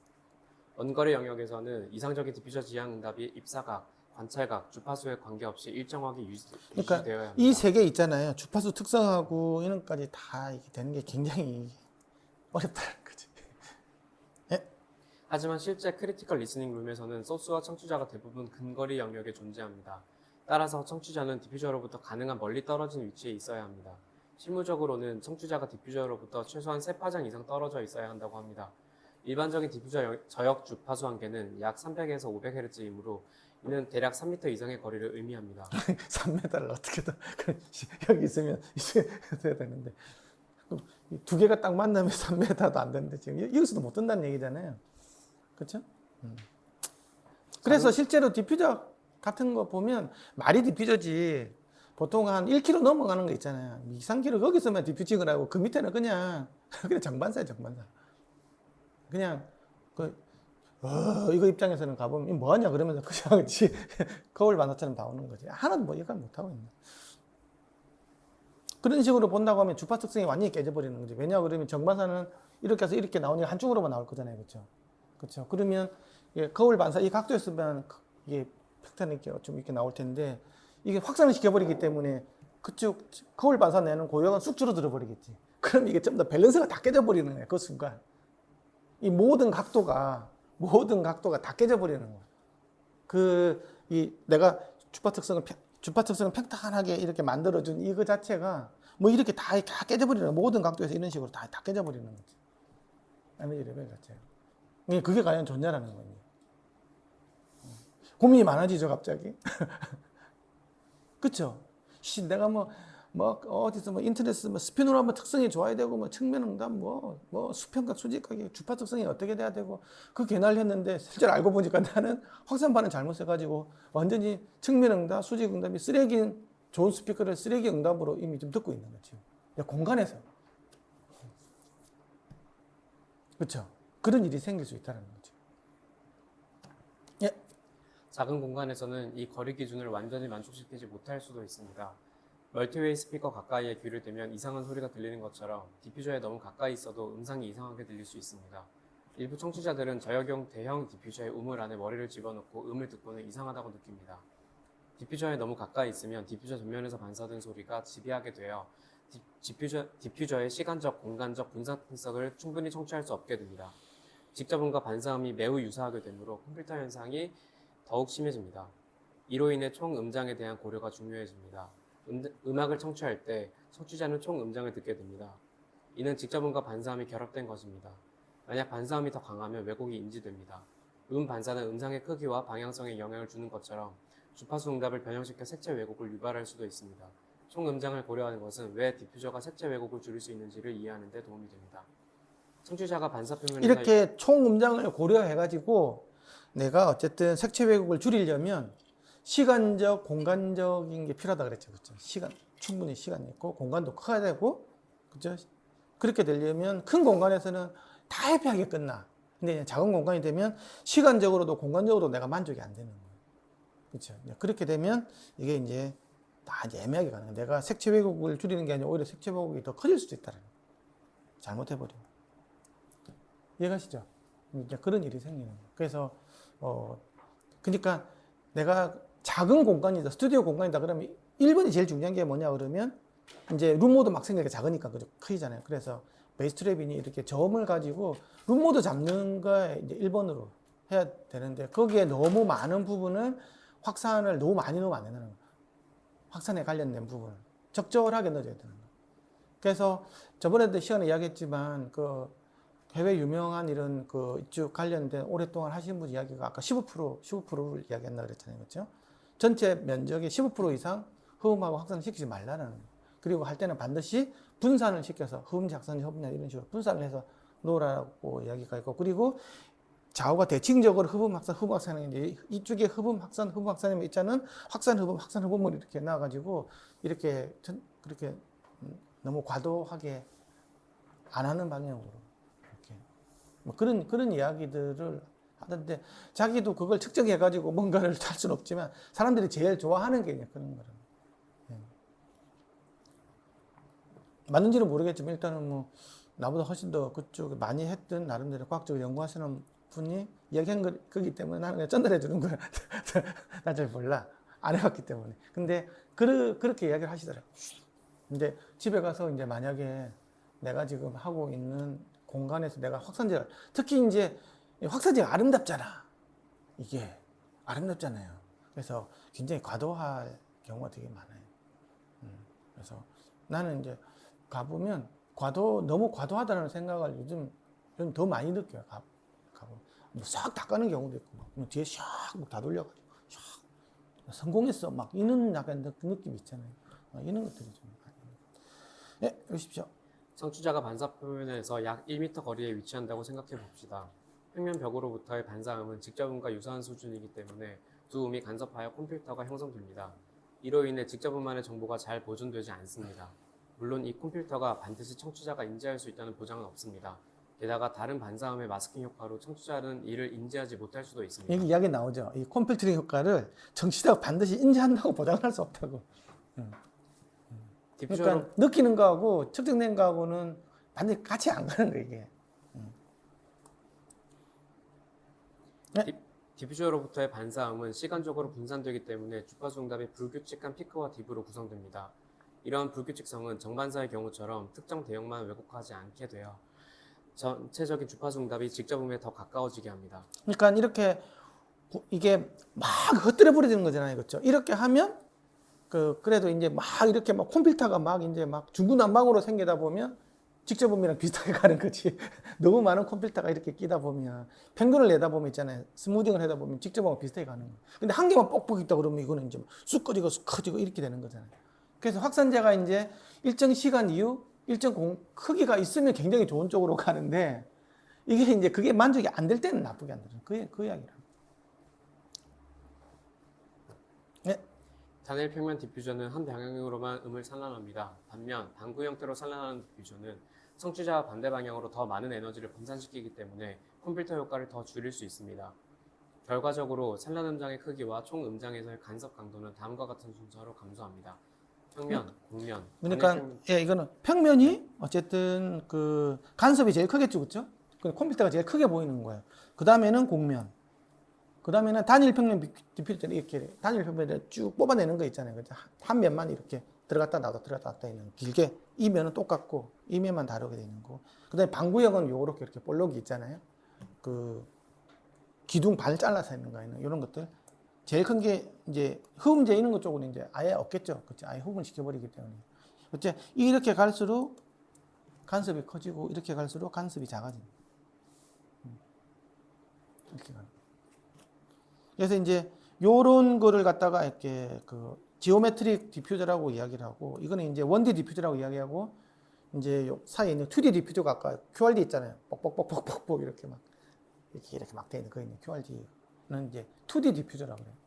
원거리 영역에서는 이상적인 디퓨저 지향 응답이 입사각, 관찰각, 주파수에 관계없이 일정하게 유지되어야 합니다. 이 세 개 있잖아요. 주파수 특성하고 이런 것까지 다 이렇게 되는 게 굉장히 어렵다는 거지. 하지만 실제 크리티컬 리스닝 룸에서는 소스와 청취자가 대부분 근거리 영역에 존재합니다. 따라서 청취자는 디퓨저로부터 가능한 멀리 떨어진 위치에 있어야 합니다. 실무적으로는 청취자가 디퓨저로부터 최소한 3파장 이상 떨어져 있어야 한다고 합니다. 일반적인 디퓨저 저역 주파수 한계는 약 300에서 500Hz이므로 이는 대략 3m 이상의 거리를 의미합니다. 3m를 어떻게든 여기 있으면 있어야 되는데 두 개가 딱 만나면 3m도 안 되는데 지금 여기서도 못 뜬다는 얘기잖아요. 그렇죠? 그래서 실제로 디퓨저 같은 거 보면 말이 디퓨저지 보통 한 1km 넘어가는 거 있잖아요. 2, 3km 거기서만 디퓨징을 하고 그 밑에는 그냥 정반사예요, 정반사. 그냥 이거 입장에서는 가보면 이거 뭐하냐 그러면서 그냥 거울 반사처럼 나오는 거지. 하나도 뭐 이해가 못하고 있네. 그런 식으로 본다고 하면 주파 특성이 완전히 깨져버리는 거지. 왜냐 그러면 정반사는 이렇게 해서 이렇게 나오니까 한쪽으로만 나올 거잖아요, 그렇죠? 그렇죠. 그러면 거울 반사 이 각도였으면 이게 팩트는 이렇게 좀 이렇게 나올 텐데 이게 확산을 시켜버리기 때문에 그쪽 거울 반사 내는 고역은 쑥 줄어들어 버리겠지. 그럼 이게 좀 더 밸런스가 다 깨져버리는 거야, 그 순간. 이 모든 각도가 다 깨져버리는 거야. 내가 주파 특성을 평탄하게 이렇게 만들어준 이거 자체가 뭐 이렇게 다 깨져버리는 거야. 모든 각도에서 이런 식으로 다 깨져버리는 거지. 에너지 레벨 자체가. 그게 과연 좋냐라는 거지. 고민이 많아지죠, 갑자기. 그쵸? 내가 어디서 인터넷에서 스피노라 하면 특성이 좋아야 되고, 측면응답, 수평각, 수직각이 주파 특성이 어떻게 돼야 되고, 그 개나를 했는데, 실제로 알고 보니까 나는 확산반을 잘못 써가지고, 완전히 측면응답, 수직응답이 쓰레기인 좋은 스피커를 쓰레기 응답으로 이미 좀 듣고 있는 거지. 공간에서. 그쵸? 그런 일이 생길 수 있다는 거지. 예. 작은 공간에서는 이 거리 기준을 완전히 만족시키지 못할 수도 있습니다. 멀티웨이 스피커 가까이에 귀를 대면 이상한 소리가 들리는 것처럼 디퓨저에 너무 가까이 있어도 음상이 이상하게 들릴 수 있습니다. 일부 청취자들은 저역용 대형 디퓨저의 우물 안에 머리를 집어넣고 음을 듣고는 이상하다고 느낍니다. 디퓨저에 너무 가까이 있으면 디퓨저 전면에서 반사된 소리가 지배하게 되어 디퓨저의 시간적, 공간적 분산 특성을 충분히 청취할 수 없게 됩니다. 직접음과 반사음이 매우 유사하게 되므로 컴퓨터 현상이 더욱 심해집니다. 이로 인해 총 음장에 대한 고려가 중요해집니다. 음악을 청취할 때 청취자는 총 음장을 듣게 됩니다. 이는 직접음과 반사음이 결합된 것입니다. 만약 반사음이 더 강하면 왜곡이 인지됩니다. 반사는 음상의 크기와 방향성에 영향을 주는 것처럼 주파수 응답을 변형시켜 색채 왜곡을 유발할 수도 있습니다. 총 음장을 고려하는 것은 왜 디퓨저가 색채 왜곡을 줄일 수 있는지를 이해하는 데 도움이 됩니다. 청취자가 반사 표면을 이렇게 총 음장을 고려해가지고 내가 어쨌든 색채 왜곡을 줄이려면 시간적, 공간적인 게 필요하다 그랬죠. 그렇죠? 충분히 시간이 있고, 공간도 커야 되고, 그죠? 그렇게 되려면 큰 공간에서는 다 해피하게 끝나. 근데 작은 공간이 되면 시간적으로도 공간적으로도 내가 만족이 안 되는 거예요. 그렇죠? 그렇게 되면 이게 이제 다 이제 애매하게 가는 거예요. 내가 색채 왜곡을 줄이는 게 아니라 오히려 색채 왜곡이 더 커질 수도 있다는 거예요. 잘못해버리면. 이해가시죠? 이제 그런 일이 생기는 거예요. 그래서, 그러니까 내가 작은 공간이다, 스튜디오 공간이다 그러면 1번이 제일 중요한 게 뭐냐 그러면 이제 룸모드 막 생기니까 작으니까 그죠? 크잖아요. 그래서 베이스트랩이니 이렇게 저음을 가지고 룸모드 잡는 거 이제 1번으로 해야 되는데 거기에 너무 많은 부분을 확산을 너무 많이 넣으면 안 되는 거예요. 확산에 관련된 부분을 적절하게 넣어줘야 되는 거예요. 그래서 저번에도 시간에 이야기했지만 해외 유명한 이런 이쪽 관련된 오랫동안 하신 분 이야기가 아까 15%를 이야기했나 그랬잖아요. 그렇죠? 전체 면적의 15% 이상 흡음하고 확산을 시키지 말라는 거예요. 그리고 할 때는 반드시 분산을 시켜서 흡음, 작산, 흡음량 이런 식으로 분산을 해서 놓으라고 이야기가 있고 그리고 좌우가 대칭적으로 흡음, 확산인데 이쪽에 흡음, 확산이면 있자는 확산, 흡음을 이렇게 놔가지고 이렇게 그렇게 너무 과도하게 안 하는 방향으로. 그런 이야기들을 하던데 자기도 그걸 측정해가지고 뭔가를 할 수는 없지만 사람들이 제일 좋아하는 게 그런 거라고. 맞는지는 모르겠지만 일단은 나보다 훨씬 더 그쪽 많이 했던 나름대로 과학적으로 연구하시는 분이 이야기한 거기 때문에 나는 그냥 전달해 주는 거야. 난 잘 몰라. 안 해봤기 때문에. 근데 그렇게 이야기를 하시더라고요. 근데 집에 가서 이제 만약에 내가 지금 하고 있는 공간에서 내가 확산제가 특히 이제 확산제가 아름답잖아. 이게 아름답잖아요. 그래서 굉장히 과도할 경우가 되게 많아요. 그래서 나는 이제 가보면 너무 과도하다는 생각을 요즘 더 많이 느껴요. 싹 닦아는 경우도 있고 막 뒤에 샥다 돌려가지고 샥 성공했어 막 이런 약간 그 느낌이 있잖아요. 이런 것들이 좀 네, 보십시오. 청취자가 반사 표면에서 약 1m 거리에 위치한다고 생각해 봅시다. 평면 벽으로부터의 반사음은 직접음과 유사한 수준이기 때문에 두 음이 간섭하여 컴퓨터가 형성됩니다. 이로 인해 직접음만의 정보가 잘 보존되지 않습니다. 물론 이 컴퓨터가 반드시 청취자가 인지할 수 있다는 보장은 없습니다. 게다가 다른 반사음의 마스킹 효과로 청취자는 이를 인지하지 못할 수도 있습니다. 여기 이야기 나오죠. 이 컴필터링 효과를 청취자가 반드시 인지한다고 보장할 수 없다고. 그러니까 느끼는 거하고 측정된 거하고는 반드시 같이 안 가는 거예요, 이게. 디퓨저로부터의 반사음은 시간적으로 분산되기 때문에 주파수 응답이 불규칙한 피크와 딥으로 구성됩니다. 이러한 불규칙성은 정반사의 경우처럼 특정 대역만 왜곡하지 않게 되어 전체적인 주파수 응답이 직접음에 더 가까워지게 합니다. 그러니까 이렇게 이게 막 흩뜨려 버리는 거잖아요, 그렇죠? 이렇게 하면 그래도 이제 막 이렇게 막 컴퓨터가 막 이제 막 중구난방으로 생기다 보면 직접음이랑 비슷하게 가는 거지. 너무 많은 컴퓨터가 이렇게 끼다 보면 평균을 내다 보면 있잖아요. 스무딩을 하다 보면 직접음하고 비슷하게 가는 거예요. 근데 한 개만 뻑뻑 있다 그러면 이거는 이제 쑥 꺼지고 쑥 커지고 이렇게 되는 거잖아요. 그래서 확산자가 이제 일정 시간 이후 일정 크기가 있으면 굉장히 좋은 쪽으로 가는데 이게 이제 그게 만족이 안 될 때는 나쁘게 안 되죠. 그 이야기라. 네. 단일 평면 디퓨저는 한 방향으로만 음을 산란합니다. 반면 방구 형태로 산란하는 디퓨저는 청취자와 반대 방향으로 더 많은 에너지를 분산시키기 때문에 컴퓨터 효과를 더 줄일 수 있습니다. 결과적으로 산란 음장의 크기와 총 음장에서의 간섭 강도는 다음과 같은 순서로 감소합니다. 평면, 곡면. 그러니까 예, 이거는 평면이 어쨌든 그 간섭이 제일 크겠죠, 그렇죠? 컴퓨터가 제일 크게 보이는 거예요. 그 다음에는 곡면, 그 다음에는 단일 평면 디퓨저 이렇게 단일 평면을 쭉 뽑아내는 거 있잖아요, 그렇죠? 한 면만 이렇게 들어갔다 나왔다 들어갔다 나왔다 있는 길게 이 면은 똑같고 이 면만 다르게 돼 있는 거. 그 다음에 방구역은 요렇게 이렇게 볼록이 있잖아요. 그 기둥 발 잘라서 있는 거 있는 이런 것들. 제일 큰 게 이제 흡음재 있는 것 쪽은 이제 아예 없겠죠. 그치? 아예 흡음을 시켜버리기 때문에. 어째 이렇게 갈수록 간섭이 커지고 이렇게 갈수록 간섭이 작아집니다. 이렇게 가는. 그래서 이제 요런 거를 갖다가 이렇게 그 지오메트릭 디퓨저라고 이야기를 하고 이거는 이제 1D 디퓨저라고 이야기하고 이제 요 사이에 있는 2D 디퓨저가 아까 QRD 있잖아요. 뻑뻑뻑뻑뻑뻑 이렇게 막 이렇게 막 돼 있는 거 있는 QRD는 이제 2D 디퓨저라고 그래요.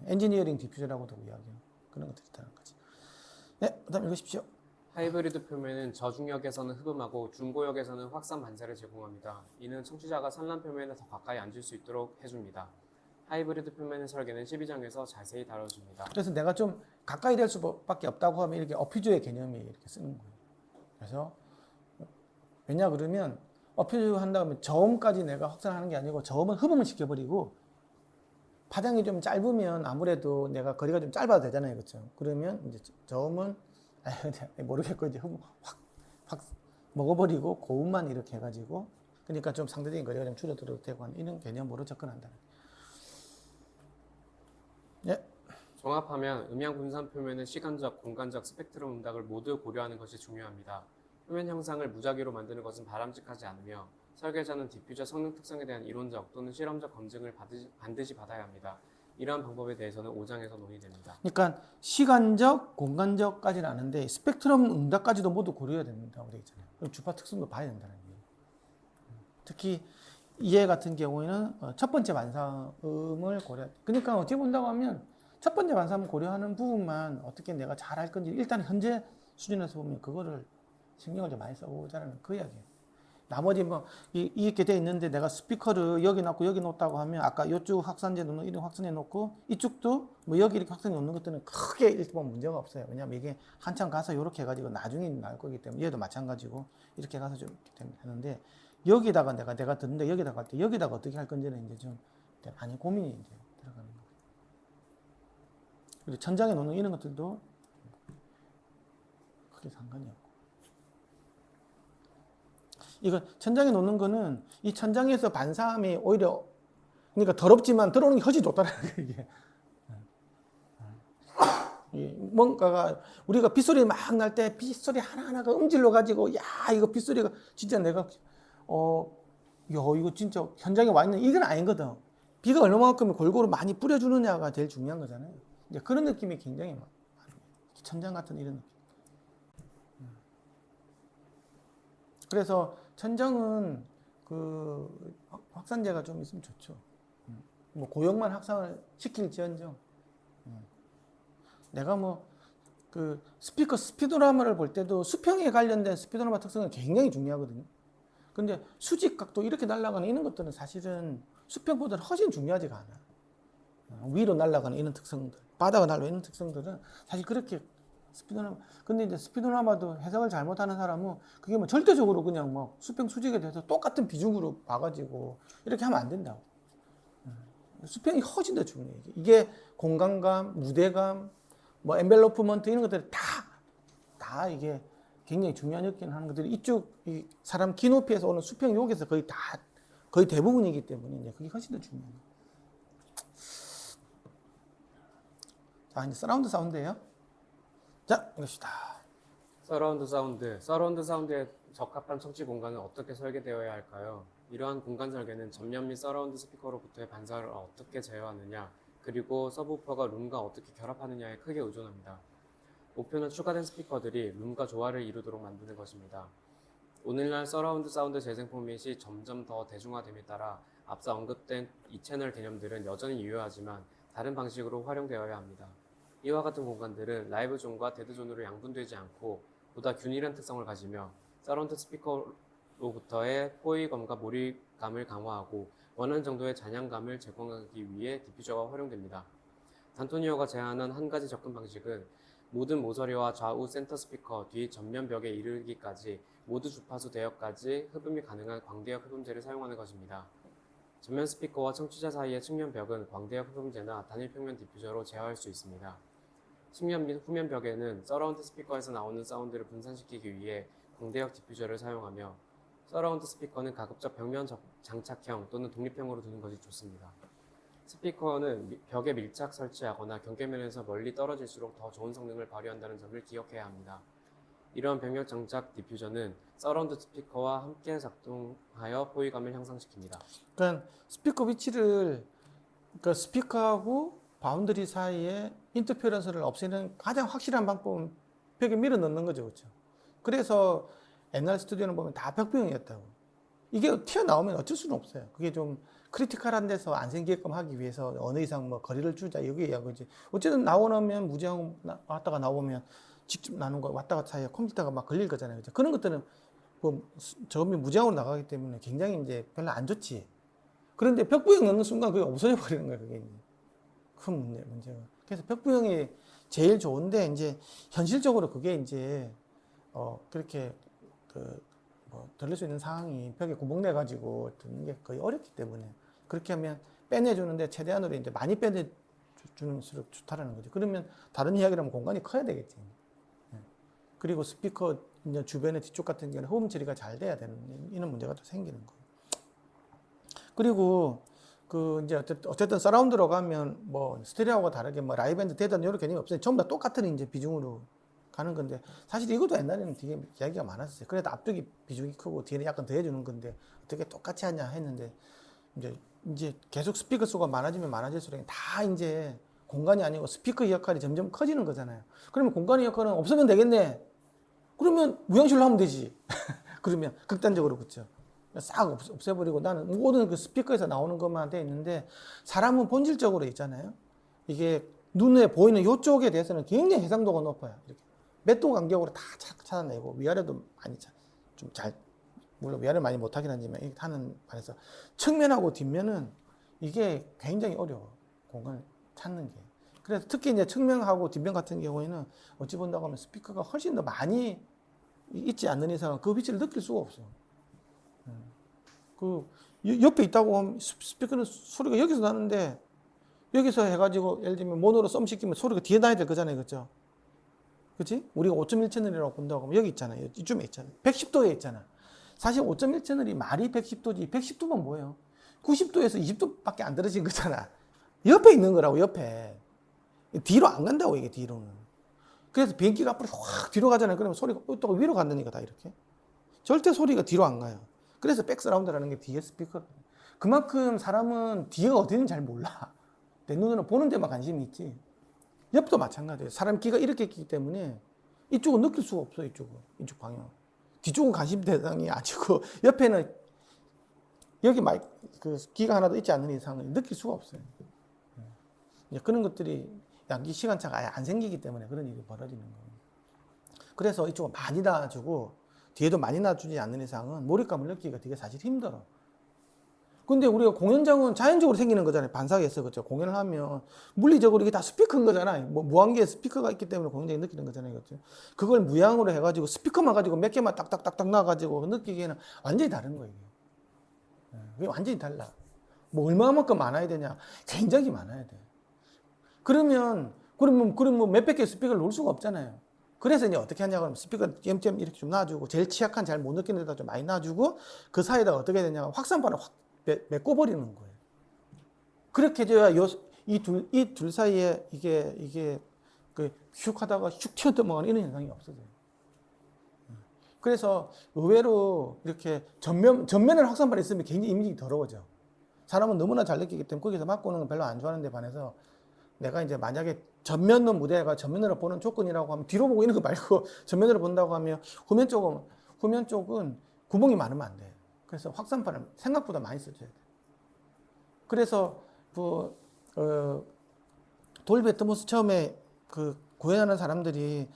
엔지니어링 디퓨저라고도 이야기해요. 그런 것들이 있다는 거지. 네, 그다음 읽으십시오. 하이브리드 표면은 저중력에서는 흡음하고 중고역에서는 확산 반사를 제공합니다. 이는 청취자가 산란 표면에 더 가까이 앉을 수 있도록 해줍니다. 하이브리드 표면의 설계는 12장에서 자세히 다뤄줍니다. 그래서 내가 좀 가까이 될 수밖에 없다고 하면 이렇게 어퓨저의 개념이 이렇게 쓰는 거예요. 그래서 왜냐 그러면 어퓨저 한다면 저음까지 내가 확산하는 게 아니고 저음은 흡음을 시켜버리고 파장이 좀 짧으면 아무래도 내가 거리가 좀 짧아도 되잖아요, 그렇죠? 그러면 이제 저음은 모르겠고 이제 흡음 확 먹어버리고 고음만 이렇게 해가지고 그러니까 좀 상대적인 거리가 좀 줄어들어도 되고 하는 이런 개념으로 접근한다는. 예. 종합하면 음향 분산 표면의 시간적, 공간적, 스펙트럼 음각을 모두 고려하는 것이 중요합니다. 표면 형상을 무작위로 만드는 것은 바람직하지 않으며 설계자는 디퓨저 성능 특성에 대한 이론적 또는 실험적 검증을 반드시 받아야 합니다. 이러한 방법에 대해서는 5장에서 논의됩니다. 그러니까 시간적, 공간적까지는 아는데 스펙트럼 응답까지도 모두 고려해야 된다고 되어 있잖아요. 그럼 주파 특성도 봐야 된다는 얘기예요. 특히 이해 같은 경우에는 첫 번째 반사음을 고려. 그러니까 어떻게 본다고 하면 첫 번째 반사음 고려하는 부분만 어떻게 내가 잘 할 건지 일단 현재 수준에서 보면 그거를 신경을 좀 많이 써보자는 그 이야기예요. 나머지 뭐 이렇게 돼 있는데 내가 스피커를 여기 놓고 여기 놓았다고 하면 아까 이쪽 확산재 놓는 이런 확산해 놓고 이쪽도 뭐 여기 이렇게 확산해 놓는 것들은 크게 일단 문제가 없어요. 왜냐하면 이게 한참 가서 이렇게 해가지고 나중에 나올 거기 때문에 얘도 마찬가지고 이렇게 가서 좀 이렇게 되는데 여기다가 내가 듣는데 여기다가 할 때 여기다가 어떻게 할 건지는 이제 좀 많이 고민이 이제 들어가는 거예요. 그리고 천장에 놓는 이런 것들도 크게 상관이 없고. 이거 천장에 놓는 거는 이 천장에서 반사음이 오히려 그러니까 더럽지만 들어오는 게 훨씬 좋다는 거예요, 이게. 뭔가가 우리가 빗소리 막 날 때 빗소리 하나하나가 음질로 가지고 야 이거 빗소리가 진짜 내가 이거 진짜 현장에 와 있는 이건 아니거든. 비가 얼마만큼 골고루 많이 뿌려주느냐가 제일 중요한 거잖아요. 이제 그런 느낌이 굉장히 많아요. 천장 같은 이런 느낌. 그래서 천장은 그 확산재가 좀 있으면 좋죠. 뭐 고역만 확산을 시킬지언정. 내가 뭐 그 스피커 스피드라마를 볼 때도 수평에 관련된 스피드라마 특성은 굉장히 중요하거든요. 근데 수직 각도 이렇게 날아가는 이런 것들은 사실은 수평보다 훨씬 중요하지가 않아. 위로 날아가는 이런 특성들, 바닥을 날아가는 이런 특성들은 사실 그렇게 스피드라마. 근데 이제 스피드라마도 해석을 잘못하는 사람은 그게 뭐 절대적으로 그냥 뭐 수평 수직에 대해서 똑같은 비중으로 봐가지고 이렇게 하면 안 된다고. 수평이 훨씬 더 중요해. 이게 공간감, 무대감, 뭐 엔벨로프먼트 이런 것들이 다 이게 굉장히 중요한 역할을 하는 것들이 이쪽 이 사람 키 높이에서 오는 수평 여기서 거의 대부분이기 때문에 이제 그게 훨씬 더 중요해요. 자, 이제 서라운드 사운드예요. 자, 이것이다. 서라운드 사운드에 적합한 청취 공간은 어떻게 설계되어야 할까요? 이러한 공간 설계는 전면 및 서라운드 스피커로부터의 반사를 어떻게 제어하느냐, 그리고 서브우퍼가 룸과 어떻게 결합하느냐에 크게 의존합니다. 목표는 추가된 스피커들이 룸과 조화를 이루도록 만드는 것입니다. 오늘날 서라운드 사운드 재생 포맷이 점점 더 대중화됨에 따라 앞서 언급된 이 채널 개념들은 여전히 유효하지만 다른 방식으로 활용되어야 합니다. 이와 같은 공간들은 라이브 존과 데드 존으로 양분되지 않고 보다 균일한 특성을 가지며 서라운드 스피커로부터의 포위감과 몰입감을 강화하고 원하는 정도의 잔향감을 제공하기 위해 디퓨저가 활용됩니다. 단토니오가 제안한 한 가지 접근 방식은 모든 모서리와 좌우 센터 스피커, 뒤 전면 벽에 이르기까지 모두 주파수 대역까지 흡음이 가능한 광대역 흡음재를 사용하는 것입니다. 전면 스피커와 청취자 사이의 측면 벽은 광대역 흡음재나 단일 평면 디퓨저로 제어할 수 있습니다. 측면 및 후면 벽에는 서라운드 스피커에서 나오는 사운드를 분산시키기 위해 광대역 디퓨저를 사용하며 서라운드 스피커는 가급적 벽면 장착형 또는 독립형으로 두는 것이 좋습니다. 스피커는 벽에 밀착 설치하거나 경계면에서 멀리 떨어질수록 더 좋은 성능을 발휘한다는 점을 기억해야 합니다. 이러한 벽면 장착 디퓨저는 서라운드 스피커와 함께 작동하여 포위감을 향상시킵니다. 그러니까 스피커 위치를 그러니까 스피커하고 바운더리 사이에 인터페런스를 없애는 가장 확실한 방법은 벽에 밀어 넣는 거죠, 그렇죠? 그래서 옛날 스튜디오는 보면 다 벽부형이었다고. 이게 튀어나오면 어쩔 수는 없어요. 그게 좀 크리티컬한 데서 안 생기게끔 하기 위해서 어느 이상 뭐 거리를 주자 여기에 거지. 어쨌든 나오면 무제한 왔다가 나오면 직접 나눈 거 왔다 갔다 사이에 컴퓨터가 막 걸릴 거잖아요. 그죠? 그런 것들은 뭐 저음이 무제한으로 나가기 때문에 굉장히 이제 별로 안 좋지. 그런데 벽부형 넣는 순간 그게 없어져 버리는 거예요. 그게 이제 큰 문제가. 그래서 벽부형이 제일 좋은데 이제 현실적으로 그게 이제 그렇게 뭐 들릴 수 있는 상황이 벽에 구멍 내 가지고 듣는 게 거의 어렵기 때문에 그렇게 하면 빼내주는데 최대한으로 이제 많이 빼내주는수록 좋다라는 거죠. 그러면 다른 이야기라면 공간이 커야 되겠지. 그리고 스피커 이제 주변의 뒤쪽 같은 경우는 호흡 처리가 잘 돼야 되는 이런 문제가 또 생기는 거예요. 그리고 그 이제 어쨌든 서라운드로 가면 뭐 스테레오하고 다르게 뭐 라이브밴드 대단 이런 개념이 없어요. 전부 다 똑같은 이제 비중으로 가는 건데 사실 이것도 옛날에는 되게 이야기가 많았어요. 그래도 앞쪽이 비중이 크고 뒤에는 약간 더 해주는 건데 어떻게 똑같이 하냐 했는데 이제 계속 스피커 수가 많아지면 많아질수록 다 이제 공간이 아니고 스피커 역할이 점점 커지는 거잖아요. 그러면 공간의 역할은 없으면 되겠네. 그러면 무형실로 하면 되지. 그러면 극단적으로 그렇죠. 싹 없애버리고 나는 모든 그 스피커에서 나오는 것만 돼 있는데 사람은 본질적으로 있잖아요. 이게 눈에 보이는 이쪽에 대해서는 굉장히 해상도가 높아요. 이렇게 몇 도 간격으로 다 찾아내고 위아래도 많이 좀 잘 물론 위아래 많이 못하긴 하지만 이렇게 하는 반에서 측면하고 뒷면은 이게 굉장히 어려워 공간을 찾는 게. 그래서 특히 이제 측면하고 뒷면 같은 경우에는 어찌 본다고 하면 스피커가 훨씬 더 많이 있지 않는 이상은 그 위치를 느낄 수가 없어. 그 옆에 있다고 하면 스피커는 소리가 여기서 나는데 여기서 해가지고 예를 들면 모노로 썸 시키면 소리가 뒤에 나야 될 거잖아요, 그렇죠? 그렇지? 우리가 5.1 채널이라고 본다고 하면 여기 있잖아요, 이쯤에 있잖아요, 110도에 있잖아. 사실 5.1 채널이 말이 110도지 110도면 뭐예요? 90도에서 20도밖에 안 떨어진 거잖아. 옆에 있는 거라고, 옆에. 뒤로 안 간다고, 이게 뒤로는. 그래서 비행기가 앞으로 확 뒤로 가잖아요. 그러면 소리가 또 위로 간다니까, 다 이렇게. 절대 소리가 뒤로 안 가요. 그래서 백서라운드라는 게 뒤에 스피커. 그만큼 사람은 뒤가 어디 있는지 잘 몰라. 내 눈으로 보는 데만 관심이 있지. 옆도 마찬가지예요. 사람 귀가 이렇게 있기 때문에 이쪽은 느낄 수가 없어. 이쪽 방향. 뒤쪽은 관심 대상이 아니고 옆에는 여기 그 귀가 하나도 있지 않는 이상은 느낄 수가 없어요. 이제 그런 것들이 양기 시간차가 아예 안 생기기 때문에 그런 일이 벌어지는 거예요. 그래서 이쪽은 많이 놔주고 뒤에도 많이 놔주지 않는 이상은 몰입감을 느끼기가 되게 사실 힘들어. 근데 우리가 공연장은 자연적으로 생기는 거잖아요. 반사에서 그렇죠. 공연을 하면 물리적으로 이게 다 스피커인 거잖아요. 뭐 무한계의 스피커가 있기 때문에 공연장이 느끼는 거잖아요. 그렇죠. 그걸 무양으로 해가지고 스피커만 가지고 몇 개만 딱딱딱딱 놔가지고 느끼기에는 완전히 다른 거예요. 그게 완전히 달라. 뭐 얼마만큼 많아야 되냐? 굉장히 많아야 돼. 그러면 몇백 개의 스피커를 놓을 수가 없잖아요. 그래서 이제 어떻게 하냐고 하면 스피커 점점 이렇게 좀 놔주고 제일 취약한 잘 못 느끼는 데다 좀 많이 놔주고 그 사이에다가 어떻게 해야 되냐면 확산반을 확 메꿔버리는 거예요. 그렇게 돼야 이 둘 사이에 이게 슉 하다가 슉 튀어넘어가는 이런 현상이 없어져요. 그래서 의외로 이렇게 전면을 확산반이 있으면 굉장히 이미지 더러워져. 사람은 너무나 잘 느끼기 때문에 거기서 맞고 오는 건 별로 안 좋아하는 데 반해서 내가 이제 만약에 전면은 무대가 전면으로 보는 조건이라고 하면 뒤로 보고 있는 거 말고 전면으로 본다고 하면 후면 쪽은 구멍이 많으면 안 돼. 그래서 확산판을 생각보다 많이 써줘야 돼. 그래서 돌비 애트모스 처음에 그 구현하는 사람들이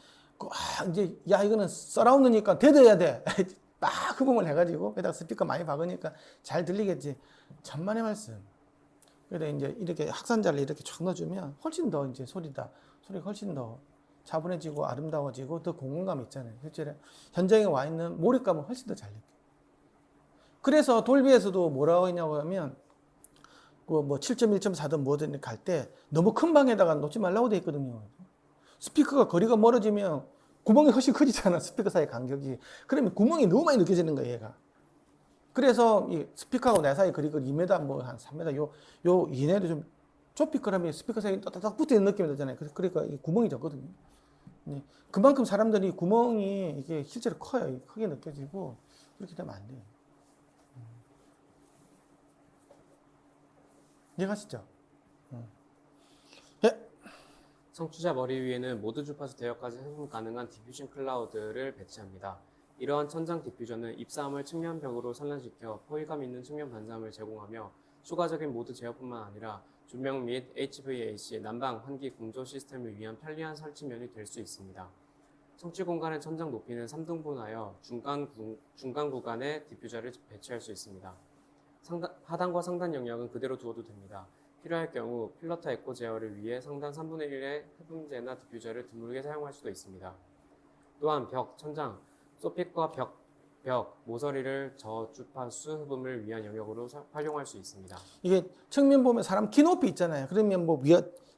이제 야 이거는 서라운드니까 대드해야 돼. 막 흡음을 해가지고 게다가 스피커 많이 박으니까 잘 들리겠지. 천만의 말씀. 그래 이제 이렇게 확산자를 이렇게 쫙 넣어주면 훨씬 더 이제 소리가 훨씬 더 차분해지고 아름다워지고 더 공간감이 있잖아요. 실제로 현장에 와 있는 몰입감은 훨씬 더 잘 느껴요. 그래서 돌비에서도 뭐라고 했냐고 하면 뭐 7.1.4든 뭐든 갈 때 너무 큰 방에다가 놓지 말라고 돼 있거든요. 스피커가 거리가 멀어지면 구멍이 훨씬 커지잖아. 스피커 사이 간격이. 그러면 구멍이 너무 많이 느껴지는 거예요, 얘가. 그래서 이 스피커하고 내 사이 거리가 2m 뭐 한 3m 요 이내로 좀 좁히 그러면 스피커 사이에 따닥 붙어 있는 느낌이 들잖아요. 그러니까 이 구멍이 적거든요. 그만큼 사람들이 구멍이 이게 실제로 커요. 크게 느껴지고 그렇게 되면 안 돼요. 이해가시죠? 예. 청취자 머리 위에는 모두 주파수 대역까지 해석 가능한 디퓨전 클라우드를 배치합니다. 이러한 천장 디퓨저는 입사함을 측면벽으로 산란시켜 포위감 있는 측면 반사함을 제공하며 추가적인 모드 제어뿐만 아니라 조명 및 HVAC 난방 환기 공조 시스템을 위한 편리한 설치면이 될 수 있습니다. 청취 공간의 천장 높이는 3등분하여 중간 구간에 디퓨저를 배치할 수 있습니다. 하단과 상단 영역은 그대로 두어도 됩니다. 필요할 경우 필러터 에코 제어를 위해 상단 3분의 1의 흡음재나 디퓨저를 드물게 사용할 수도 있습니다. 또한 벽, 천장, 소핏과 벽, 모서리를 저주파수 흡음을 위한 영역으로 활용할 수 있습니다. 이게 측면 보면 사람 키 높이 있잖아요. 그러면 뭐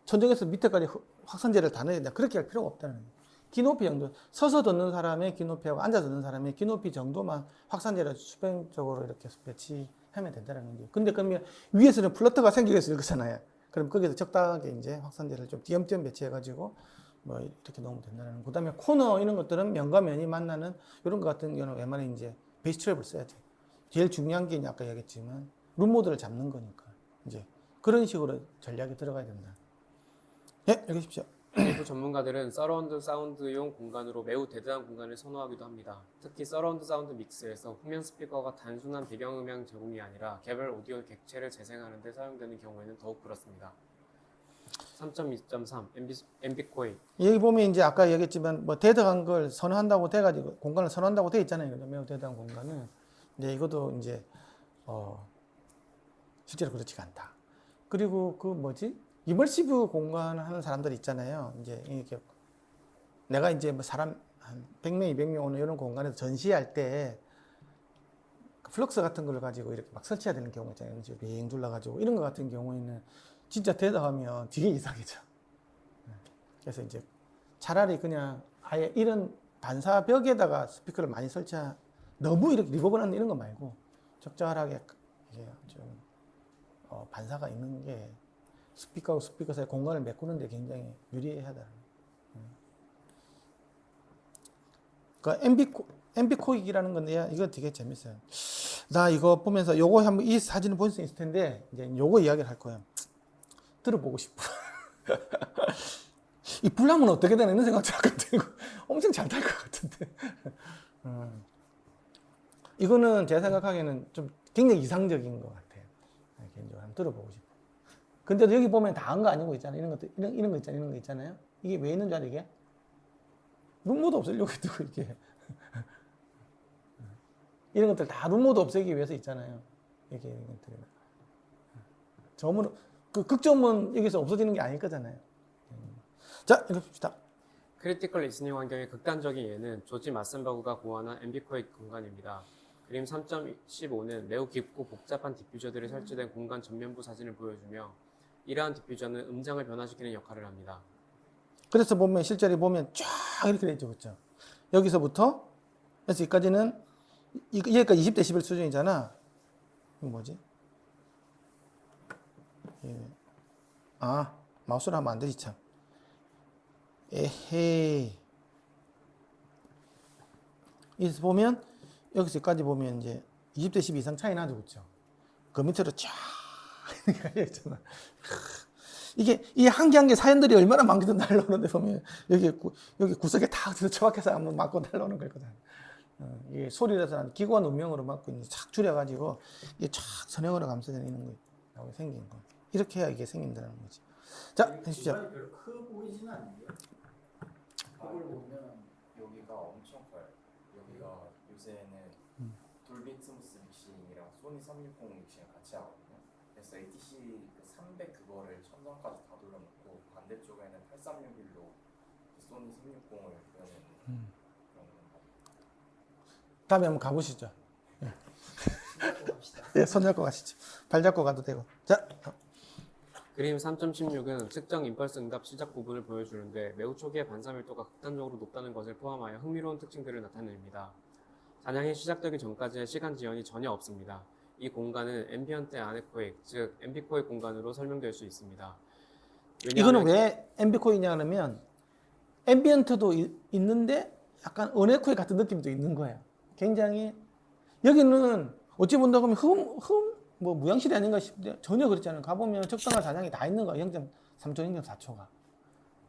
천정에서 밑에까지 확산재를 다 넣어야 돼. 그렇게 할 필요가 없다는 거예요. 키 높이 정도. 서서 듣는 사람의 키 높이하고 앉아서 듣는 사람의 키 높이 정도만 확산재를 수평적으로 이렇게 배치하면 된다는 거죠. 근데 그러면 위에서는 플러터가 생기게 있을 거잖아요. 그럼 거기서 적당하게 이제 확산재를 좀 띄엄띄엄 배치해가지고 뭐 이렇게 넣으면 된다는 거. 그다음에 코너 이런 것들은 면과 면이 만나는 이런 것 같은 경우는 웬만하면 이제 베이스 트랩을 써야 돼. 제일 중요한 게 아까 얘기했지만 룸 모드를 잡는 거니까 이제 그런 식으로 전략이 들어가야 된다. 예, 읽으십시오. 일부 전문가들은 서라운드 사운드용 공간으로 매우 대대한 공간을 선호하기도 합니다. 특히 서라운드 사운드 믹스에서 후면 스피커가 단순한 배경음향 제공이 아니라 개별 오디오 객체를 재생하는 데 사용되는 경우에는 더욱 그렇습니다. 3.2.3 엠비코이 여기 보면 이제 아까 얘기했지만 뭐 대등한 걸 선호한다고 돼가지고 공간을 선호한다고 돼 있잖아요. 매우 대등한 공간은 이제 이것도 이제 실제로 그렇지가 않다. 그리고 그 이멀시브 공간 하는 사람들 있잖아요. 이제 이렇게 내가 이제 뭐 사람 한 100명, 200명 오는 이런 공간에서 전시할 때 플럭스 같은 걸 가지고 이렇게 막 설치해야 되는 경우 있잖아요. 빙 둘러가지고 이런 거 같은 경우에는 진짜 대담하면 되게 이상해져. 그래서 이제 차라리 그냥 아예 이런 반사벽에다가 스피커를 많이 너무 이렇게 리버브하는 이런 거 말고 적절하게 이게 좀 반사가 있는 게 스피커하고 스피커 사이 공간을 메꾸는 데 굉장히 유리하다. 그 앰비코익이라는 건데 이거 되게 재밌어요. 나 이거 보면서 요거 한번 이 사진을 볼 수 있을 텐데 이제 요거 이야기를 할 거예요. 들어보고 싶어. 이 불나면 어떻게 되나 이런 생각 잠깐 들고 엄청 잘 탈 것 같은데. 이거는 제가 생각하기에는 좀 굉장히 이상적인 것 같아요. 개인적으로 한번 들어보고 싶어. 근데도 여기 보면 다 한 거 아니고 있잖아요. 이런 것도 이런 거 있잖아요. 이런 거 있잖아요. 이게 왜 있는 줄 알아 이게? 룸모드 없애려고 해도 이게 이런 것들 다 룸모드 없애기 위해서 있잖아요. 이게 이런 것들. 점으로 그 극점은 여기서 없어지는 게 아닐 거잖아요. 자, 읽읍시다. 크리티컬 리스닝 환경의 극단적인 예는 조지 마센버그가 고안한 앰비코익 공간입니다. 그림 3.15는 매우 깊고 복잡한 디퓨저들이 설치된 공간 전면부 사진을 보여주며 이러한 디퓨저는 음장을 변화시키는 역할을 합니다. 그래서 보면 실제로 보면 쫙 이렇게 돼 있죠, 그렇죠? 여기서부터 그래서 여기까지는 여기까지 20대 11 수준이잖아. 이거 뭐지? 예. 아, 마우스로 하면 안 되지 참. 에헤이. 여기서 보면 여기서까지 보면 이제 20대 12 이상 차이 나죠, 그렇죠? 그 밑으로 쫙 이렇게 있잖아. 이게 이 한 개 한 개 사연들이 얼마나 많게도 날라오는데 보면 여기 구석에 다 처박혀서 한번 맞고 날라오는 거거든. 이게 소리라서 기관 음명으로 맞고 있는 착 줄여가지고 이게 쫙 선형으로 감싸지는 거 생긴 거. 이렇게 해야 이게 생긴다는 거지. 자, 해주시죠. 별로 커 보이지는 않는데요. 이걸 보면 여기가 엄청 커요. 여기가 요새는 돌비 애트모스 믹싱이랑 소니 360 믹싱을 같이 하거든요. 그래서 ATC 300 그거를 천정까지 다 돌려놓고 반대쪽에는 8361로 소니 360을 구현해놓은 그런 건가. 다음에 한번 가보시죠. 손잡고 갑시다. 예, 손 잡고 가시죠. 발 잡고 가도 되고. 자, 그림 3.16은 측정 임펄스 응답 시작 부분을 보여주는데 매우 초기에 반사밀도가 극단적으로 높다는 것을 포함하여 흥미로운 특징들을 나타냅니다. 잔향이 시작되기 전까지의 시간 지연이 전혀 없습니다. 이 공간은 앰비언트 아네코익, 즉 앰비코익 공간으로 설명될 수 있습니다. 이거는 왜 앰비코이냐 하면 앰비언트도 있는데 약간 은에코이 같은 느낌도 있는 거예요. 굉장히 여기는 어찌 본다고 하면 뭐 무향실이 아닌가 싶은데 전혀 그렇지 않아요. 가보면 적당한 잔향이 다 있는 거야. 0.3초, 0.4초가.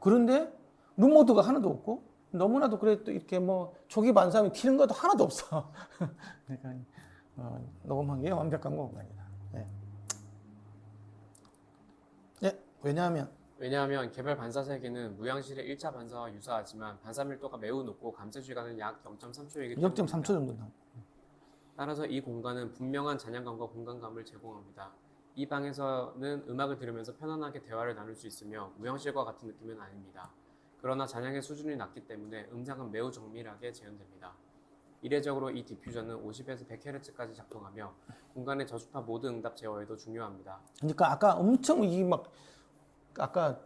그런데 룸모드가 하나도 없고 너무나도 그래도 이렇게 뭐 초기 반사음이 튀는 것도 하나도 없어. 그러니까 녹음한 게 완벽한 공간이다. 네. 네, 왜냐하면 개별 반사 세기는 무향실의 1차 반사와 유사하지만 반사 밀도가 매우 높고 감쇄 시간은 약 0.3초이기 때문에 0.3초 정도 나옵니다. 따라서 이 공간은 분명한 잔향감과 공간감을 제공합니다. 이 방에서는 음악을 들으면서 편안하게 대화를 나눌 수 있으며 무향실과 같은 느낌은 아닙니다. 그러나 잔향의 수준이 낮기 때문에 음장은 매우 정밀하게 재현됩니다. 이례적으로 이 디퓨저는 50에서 100Hz까지 작동하며 공간의 저주파 모드 응답 제어에도 중요합니다. 그러니까 아까 엄청 아까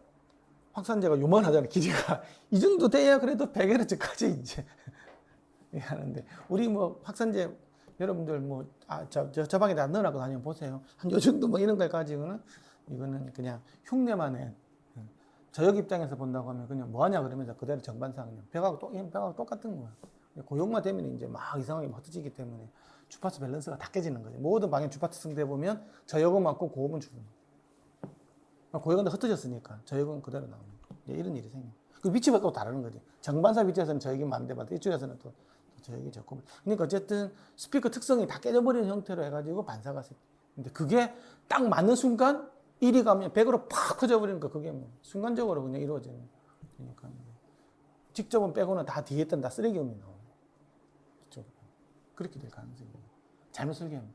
확산재가 요만하잖아요. 길이가 이 정도 돼야 그래도 100Hz까지 이제 하는데 우리 뭐 확산재 여러분들 저 방에다 넣어놓고 다녀 보세요. 한 요 정도 뭐 이런 걸 가지고는 이거는 그냥 흉내만 해. 저역 입장에서 본다고 하면 그냥 뭐 하냐 그러면서 그대로 정반사 그냥 벽하고 똑같은 거야. 고용만 되면 이제 막 이상하게 막 터지기 때문에 주파수 밸런스가 다 깨지는 거지. 모든 방향 주파수 승대 보면 저역은 맞고 고음은 죽는 거야. 고역은 흩어졌으니까 저역은 그대로 나오는 거야. 이런 일이 생겨. 그 위치가 또 다르는 거지. 정반사 위치에서는 저역이 많은데 이쪽에서는 또 저역이 적고. 그러니까 어쨌든 스피커 특성이 다 깨져버리는 형태로 해가지고 반사가 생겨. 근데 그게 딱 맞는 순간 1이 가면 100으로 팍 퍼져버리니까 그게 뭐 순간적으로 그냥 이루어지는 거야. 그러니까 직접은 빼고는 다 뒤에 있던 다 쓰레기음이 나오는 거야. 그렇게 될 가능성이 있는 거야. 잘못 설계하면.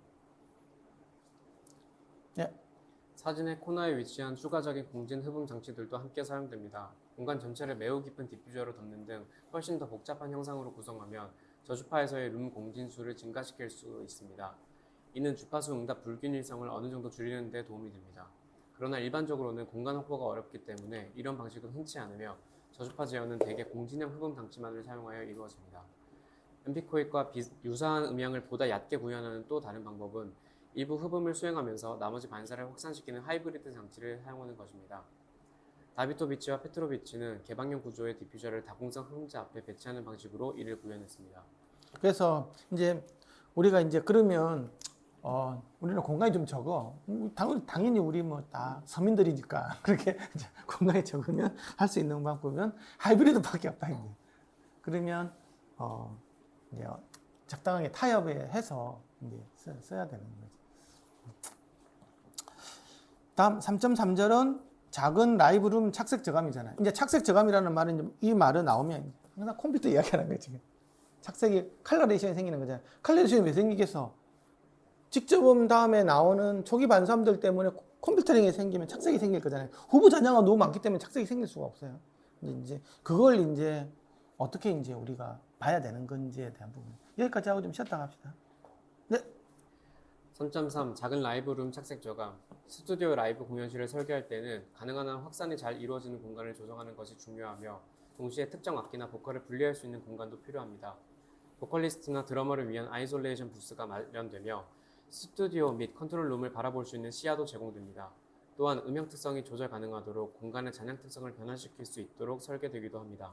예. 사진의 코너에 위치한 추가적인 공진 흡음 장치들도 함께 사용됩니다. 공간 전체를 매우 깊은 디퓨저로 덮는 등 훨씬 더 복잡한 형상으로 구성하면 저주파에서의 룸 공진수를 증가시킬 수 있습니다. 이는 주파수 응답 불균일성을 어느 정도 줄이는 데 도움이 됩니다. 그러나 일반적으로는 공간 확보가 어렵기 때문에 이런 방식은 흔치 않으며 저주파 제어는 대개 공진형 흡음 장치만을 사용하여 이루어집니다. 앰비코익과 유사한 음향을 보다 얕게 구현하는 또 다른 방법은 일부 흡음을 수행하면서 나머지 반사를 확산시키는 하이브리드 장치를 사용하는 것입니다. 다비토비치와 페트로비치는 개방형 구조의 디퓨저를 다공성 흡음자 앞에 배치하는 방식으로 이를 구현했습니다. 그래서 이제 우리가 이제 그러면 우리는 공간이 좀 적어. 당연히 우리 뭐 다 서민들이니까 그렇게 이제 공간이 적으면 할 수 있는 방법은 하이브리드밖에 없다 이제. 그러면 이제 적당하게 타협에 해서 이제 써야 되는 거지. 다음 3.3절은 작은 라이브룸 착색 저감이잖아요. 이제 착색 저감이라는 말은 이 말은 나오면 항상 컴퓨터 이야기하는 거지. 착색이 컬러레이션이 생기는 거잖아요. 컬러레이션이 왜 생기겠어? 직접 본 다음에 나오는 초기 반사함들 때문에 컴퓨터링이 생기면 착색이 생길 거잖아요. 후보 잔여가 너무 많기 때문에 착색이 생길 수가 없어요. 이제 그걸 이제 어떻게 이제 우리가 봐야 되는 건지에 대한 부분. 여기까지 하고 좀 쉬었다 갑시다. 네. 3.3 작은 라이브룸 착색 저감. 스튜디오 라이브 공연실을 설계할 때는 가능한 한 확산이 잘 이루어지는 공간을 조성하는 것이 중요하며 동시에 특정 악기나 보컬을 분리할 수 있는 공간도 필요합니다. 보컬리스트나 드러머를 위한 아이솔레이션 부스가 마련되며 스튜디오 및 컨트롤룸을 바라볼 수 있는 시야도 제공됩니다. 또한 음향 특성이 조절 가능하도록 공간의 잔향 특성을 변화시킬 수 있도록 설계되기도 합니다.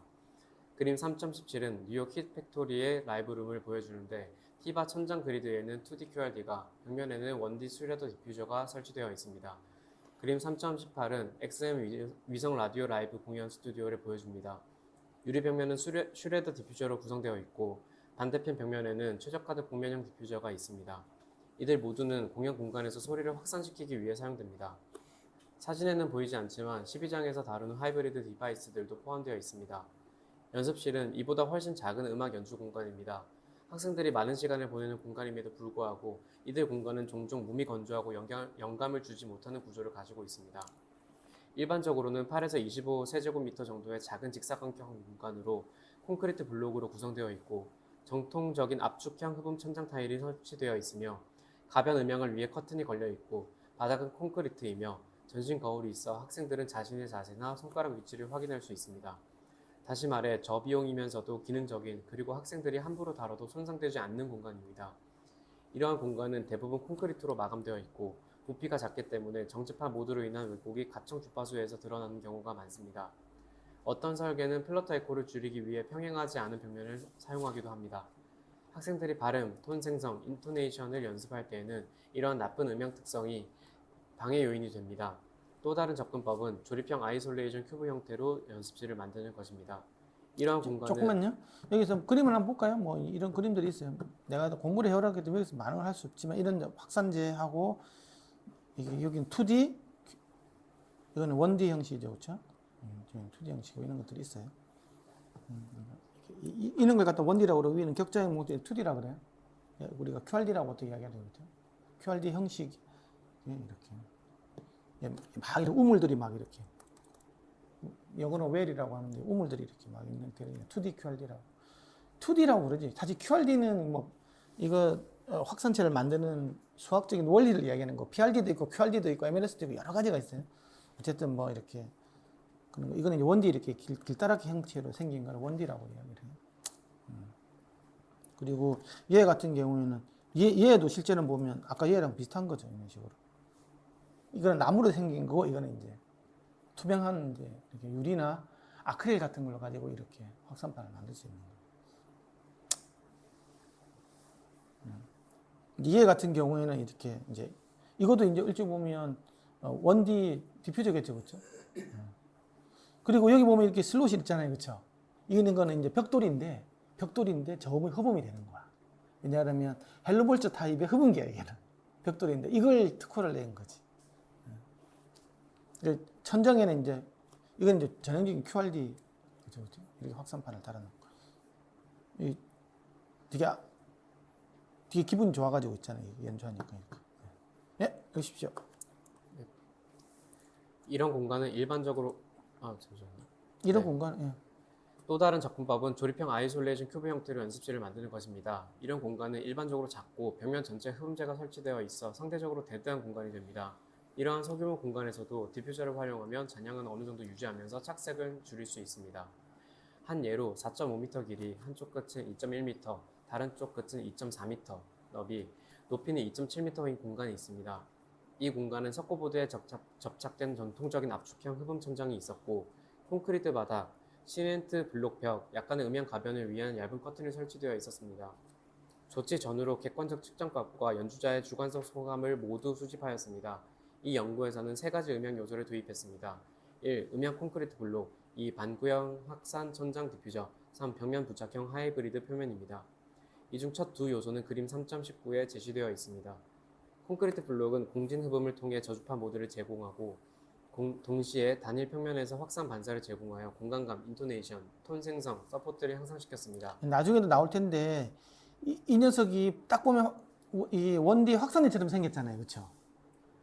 그림 3.17은 뉴욕 힛 팩토리의 라이브룸을 보여주는데 티바 천장 그리드에는 2D QRD가, 벽면에는 1D 슈레더 디퓨저가 설치되어 있습니다. 그림 3.18은 XM 위성 라디오 라이브 공연 스튜디오를 보여줍니다. 유리 벽면은 슈레더 디퓨저로 구성되어 있고 반대편 벽면에는 최적화된 복면형 디퓨저가 있습니다. 이들 모두는 공연 공간에서 소리를 확산시키기 위해 사용됩니다. 사진에는 보이지 않지만 12장에서 다루는 하이브리드 디바이스들도 포함되어 있습니다. 연습실은 이보다 훨씬 작은 음악 연주 공간입니다. 학생들이 많은 시간을 보내는 공간임에도 불구하고 이들 공간은 종종 무미 건조하고 영감을 주지 못하는 구조를 가지고 있습니다. 일반적으로는 8에서 25세제곱미터 정도의 작은 직사각형 공간으로 콘크리트 블록으로 구성되어 있고 정통적인 압축형 흡음 천장 타일이 설치되어 있으며 가변 음향을 위해 커튼이 걸려 있고 바닥은 콘크리트이며 전신 거울이 있어 학생들은 자신의 자세나 손가락 위치를 확인할 수 있습니다. 다시 말해 저비용이면서도 기능적인 그리고 학생들이 함부로 다뤄도 손상되지 않는 공간입니다. 이러한 공간은 대부분 콘크리트로 마감되어 있고 부피가 작기 때문에 정집화 모드로 인한 왜곡이 가청 주파수에서 드러나는 경우가 많습니다. 어떤 설계는 플러터 에코를 줄이기 위해 평행하지 않은 벽면을 사용하기도 합니다. 학생들이 발음, 톤 생성, 인토네이션을 연습할 때에는 이러한 나쁜 음향 특성이 방해 요인이 됩니다. 또 다른 접근법은 조립형 아이솔레이션 큐브 형태로 연습실을 만드는 것입니다. 이러한 공간은 조금만요. 여기서 그림을 한번 볼까요? 뭐 이런 그림들이 있어요. 내가 공부를 해오라고 해도 여기서 많은 걸 할 수 없지만 이런 확산재하고 이게 여기는 2D, 이거는 1D 형식이죠, 그렇죠? 지금 2D 형식 이런 것들이 있어요. 이런 걸 갖다 1D라고 그러고 위는 격자형 모드에 2D라고 그래요. 우리가 QRD라고 어떻게 이야기하는 거죠? QRD 형식 이렇게. 막 이런 우물들이 막 이렇게 영어는 웰이라고 하는데 우물들이 이렇게 막 있는 게 2D QRD라고 2D라고 그러지. 사실 QRD는 뭐 이거 확산체를 만드는 수학적인 원리를 이야기하는 거. PRD도 있고 QRD도 있고 MLS도 있고 여러 가지가 있어요. 어쨌든 뭐 이렇게 그런 거. 이거는 이제 1D 이렇게 길다랗게 형태로 생긴 거를 1D라고 이야기를 해요. 그리고 얘 같은 경우에는 얘도 실제는 보면 아까 얘랑 비슷한 거죠. 이런 식으로. 이거는 나무로 생긴 거고 이거는 이제 투명한 이제 이렇게 유리나 아크릴 같은 걸로 가지고 이렇게 확산판을 만들 수 있는 거예요. 얘 같은 경우에는 이렇게 이제 이것도 이제 일찍 보면 1D 디퓨저겠죠, 그렇죠? 그리고 여기 보면 이렇게 슬롯이 있잖아요, 그렇죠? 이거는 거는 이제 벽돌인데 저음이 흡음이 되는 거야. 왜냐하면 헬로볼트 타입의 흡음기야, 얘는 벽돌인데 이걸 특허를 낸 거지. 천장에는 이제 이건 이제 전형적인 QRD 그죠? 이렇게 확산판을 달아놓은 거. 되게 기분이 좋아가지고 있잖아요. 연주하니까. 예, 보십시오. 이런 공간은 일반적으로 잠시만요. 이런 공간. 예. 또 다른 접근법은 조립형 아이솔레이션 큐브 형태로 연습실을 만드는 것입니다. 이런 공간은 일반적으로 작고 벽면 전체에 흡음재가 설치되어 있어 상대적으로 대대한 공간이 됩니다. 이러한 소규모 공간에서도 디퓨저를 활용하면 잔향은 어느 정도 유지하면서 착색을 줄일 수 있습니다. 한 예로 4.5m 길이, 한쪽 끝은 2.1m, 다른 쪽 끝은 2.4m, 너비, 높이는 2.7m인 공간이 있습니다. 이 공간은 석고보드에 접착된 전통적인 압축형 흡음 천장이 있었고 콘크리트 바닥, 시멘트 블록벽, 약간의 음향 가변을 위한 얇은 커튼이 설치되어 있었습니다. 조치 전후로 객관적 측정값과 연주자의 주관적 소감을 모두 수집하였습니다. 이 연구에서는 세 가지 음향 요소를 도입했습니다. 1. 음향 콘크리트 블록, 2. 반구형 확산 천장 디퓨저, 3. 벽면 부착형 하이브리드 표면입니다. 이 중 첫 두 요소는 그림 3.19에 제시되어 있습니다. 콘크리트 블록은 공진 흡음을 통해 저주파 모드를 제공하고 동시에 단일 평면에서 확산 반사를 제공하여 공간감, 인토네이션, 톤 생성, 서포트를 향상시켰습니다. 나중에도 나올 텐데 이 녀석이 딱 보면 이 원디 확산기처럼 생겼잖아요, 그렇죠?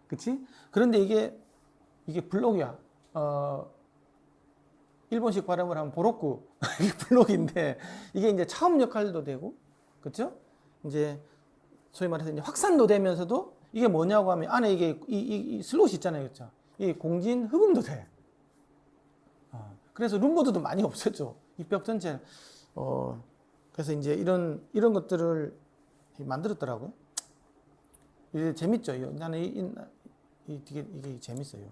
그렇지? 그런데 이게 블록이야. 일본식 발음을 하면 보로쿠 이게 블록인데 이게 이제 차음 역할도 되고, 그렇죠? 이제 소위 말해서 이제 확산도 되면서도 이게 뭐냐고 하면 안에 이게 이 슬롯이 있잖아요, 그렇죠? 이 공진 흡음도 돼. 그래서 룸보드도 많이 없었죠. 이 벽 전체. 그래서 이제 이런 것들을 만들었더라고요. 이게 재밌죠. 나는 이게 재밌어요.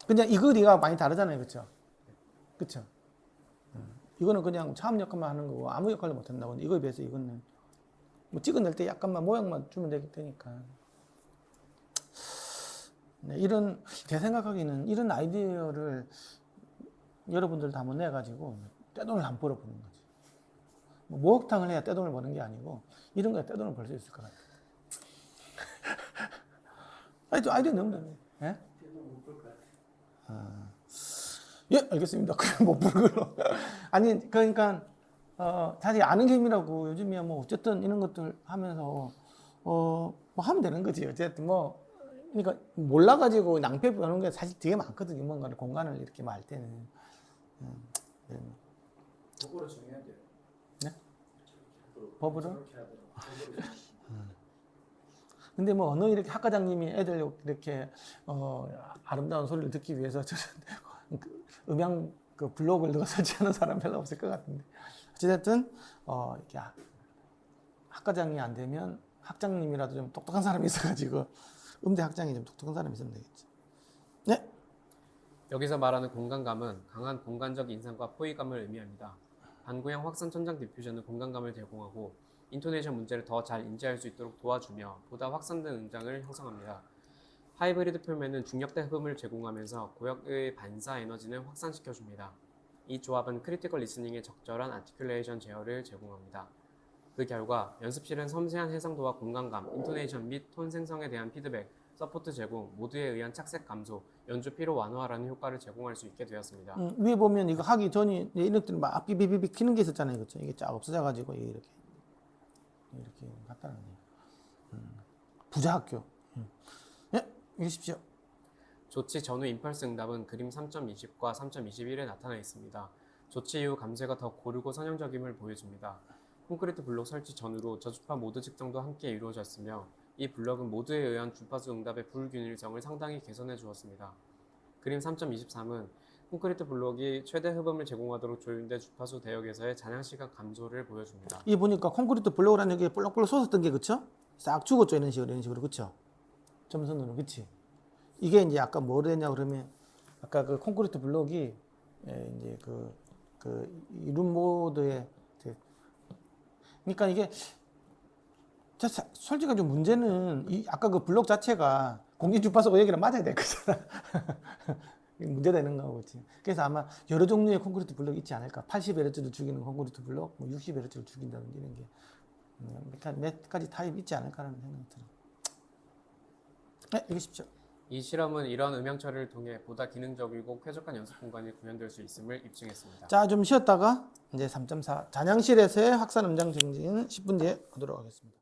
그냥 이 거리가 많이 다르잖아요, 그렇죠? 그렇죠? 이거는 그냥 차음 역할만 하는 거고 아무 역할도 못 한다고. 이거에 비해서 이거는 뭐 찍어낼 때 약간만 모양만 주면 되니까. 네, 제 생각하기에는 이런 아이디어를 여러분들도 한번 내가지고 떼돈을 한번 벌어보는 거지. 뭐 목욕탕을 해야 떼돈을 버는 게 아니고 이런 거에 떼돈을 벌 수 있을 것 같아. 아이디어 너무 좋네. 예? 예, 알겠습니다. 그냥 못 부르는 걸로. 아니, 그러니까, 사실 아는 게임이라고 요즘이야 뭐 어쨌든 이런 것들 하면서, 뭐 하면 되는 거지. 어쨌든 뭐, 그러니까 몰라가지고 낭패 보는 게 사실 되게 많거든요. 뭔가를 공간을 이렇게 말 때는. 법으로 정해야 돼요. 네? 법으로? 그렇게 해야 돼요. 근데 뭐 어느 이렇게 학과장님이 애들 이렇게 아름다운 소리를 듣기 위해서 음향 그 블록을 누가 설치하는 사람 별로 없을 것 같은데, 어쨌든 이렇게 학과장이 안 되면 학장님이라도 좀 똑똑한 사람이 있어가지고 음대 학장이 좀 똑똑한 사람이 있으면 되겠지. 네. 여기서 말하는 공간감은 강한 공간적 인상과 포위감을 의미합니다. 반구형 확산 천장 디퓨저는 공간감을 제공하고 인토네이션 문제를 더 잘 인지할 수 있도록 도와주며 보다 확산된 음장을 형성합니다. 하이브리드 표면은 중력대 흡음을 제공하면서 고역의 반사 에너지는 확산시켜줍니다. 이 조합은 크리티컬 리스닝에 적절한 아티큘레이션 제어를 제공합니다. 그 결과 연습실은 섬세한 해상도와 공간감, 인토네이션 및 톤 생성에 대한 피드백, 서포트 제공, 모두에 의한 착색 감소, 연주 피로 완화라는 효과를 제공할 수 있게 되었습니다. 위에 보면 이거 하기 전에 이렇게 막 삐삐삐삐 키는 게 있었잖아요, 그렇죠? 이게 쫙 없어져가지고 이렇게 갖다 놨네요. 부자 학교. 네, 읽으십시오. 조치 전후 임펄스 응답은 그림 3.20과 3.21에 나타나 있습니다. 조치 이후 감쇄가 더 고르고 선형적임을 보여줍니다. 콘크리트 블록 설치 전후로 저주파 모드 측정도 함께 이루어졌으며 이 블럭은 모드에 의한 주파수 응답의 불균일성을 상당히 개선해 주었습니다. 그림 3.23은 콘크리트 블록이 최대 흡음을 제공하도록 조율된 주파수 대역에서의 잔향시간 감소를 보여줍니다. 이 보니까 콘크리트 블록이라는 게 볼록볼록 솟았던 게, 그쵸? 싹 죽었죠, 이런 식으로, 그쵸? 점선으로, 그치? 이게 이제 아까 뭐를 했냐 그러면 아까 그 콘크리트 블록이 이제 이룸 모드에 그러니까 이게 솔직히 좀 문제는 아까 그 블록 자체가 공기 주파수가 여기랑 맞아야 될 거잖아. 문제되는 거고, 그렇지. 그래서 아마 여러 종류의 콘크리트 블록이 있지 않을까. 80Hz를 죽이는 콘크리트 블록, 뭐 60Hz를 죽인다든지 이런 게 몇 가지 타입이 있지 않을까라는 생각이 들어요. 네, 읽으십시오. 이 실험은 이러한 음향 처리를 통해 보다 기능적이고 쾌적한 연습 공간이 구현될 수 있음을 입증했습니다. 자, 좀 쉬었다가 이제 3.4 잔향실에서의 확산 음장 정지는 10분 뒤에 하도록 하겠습니다.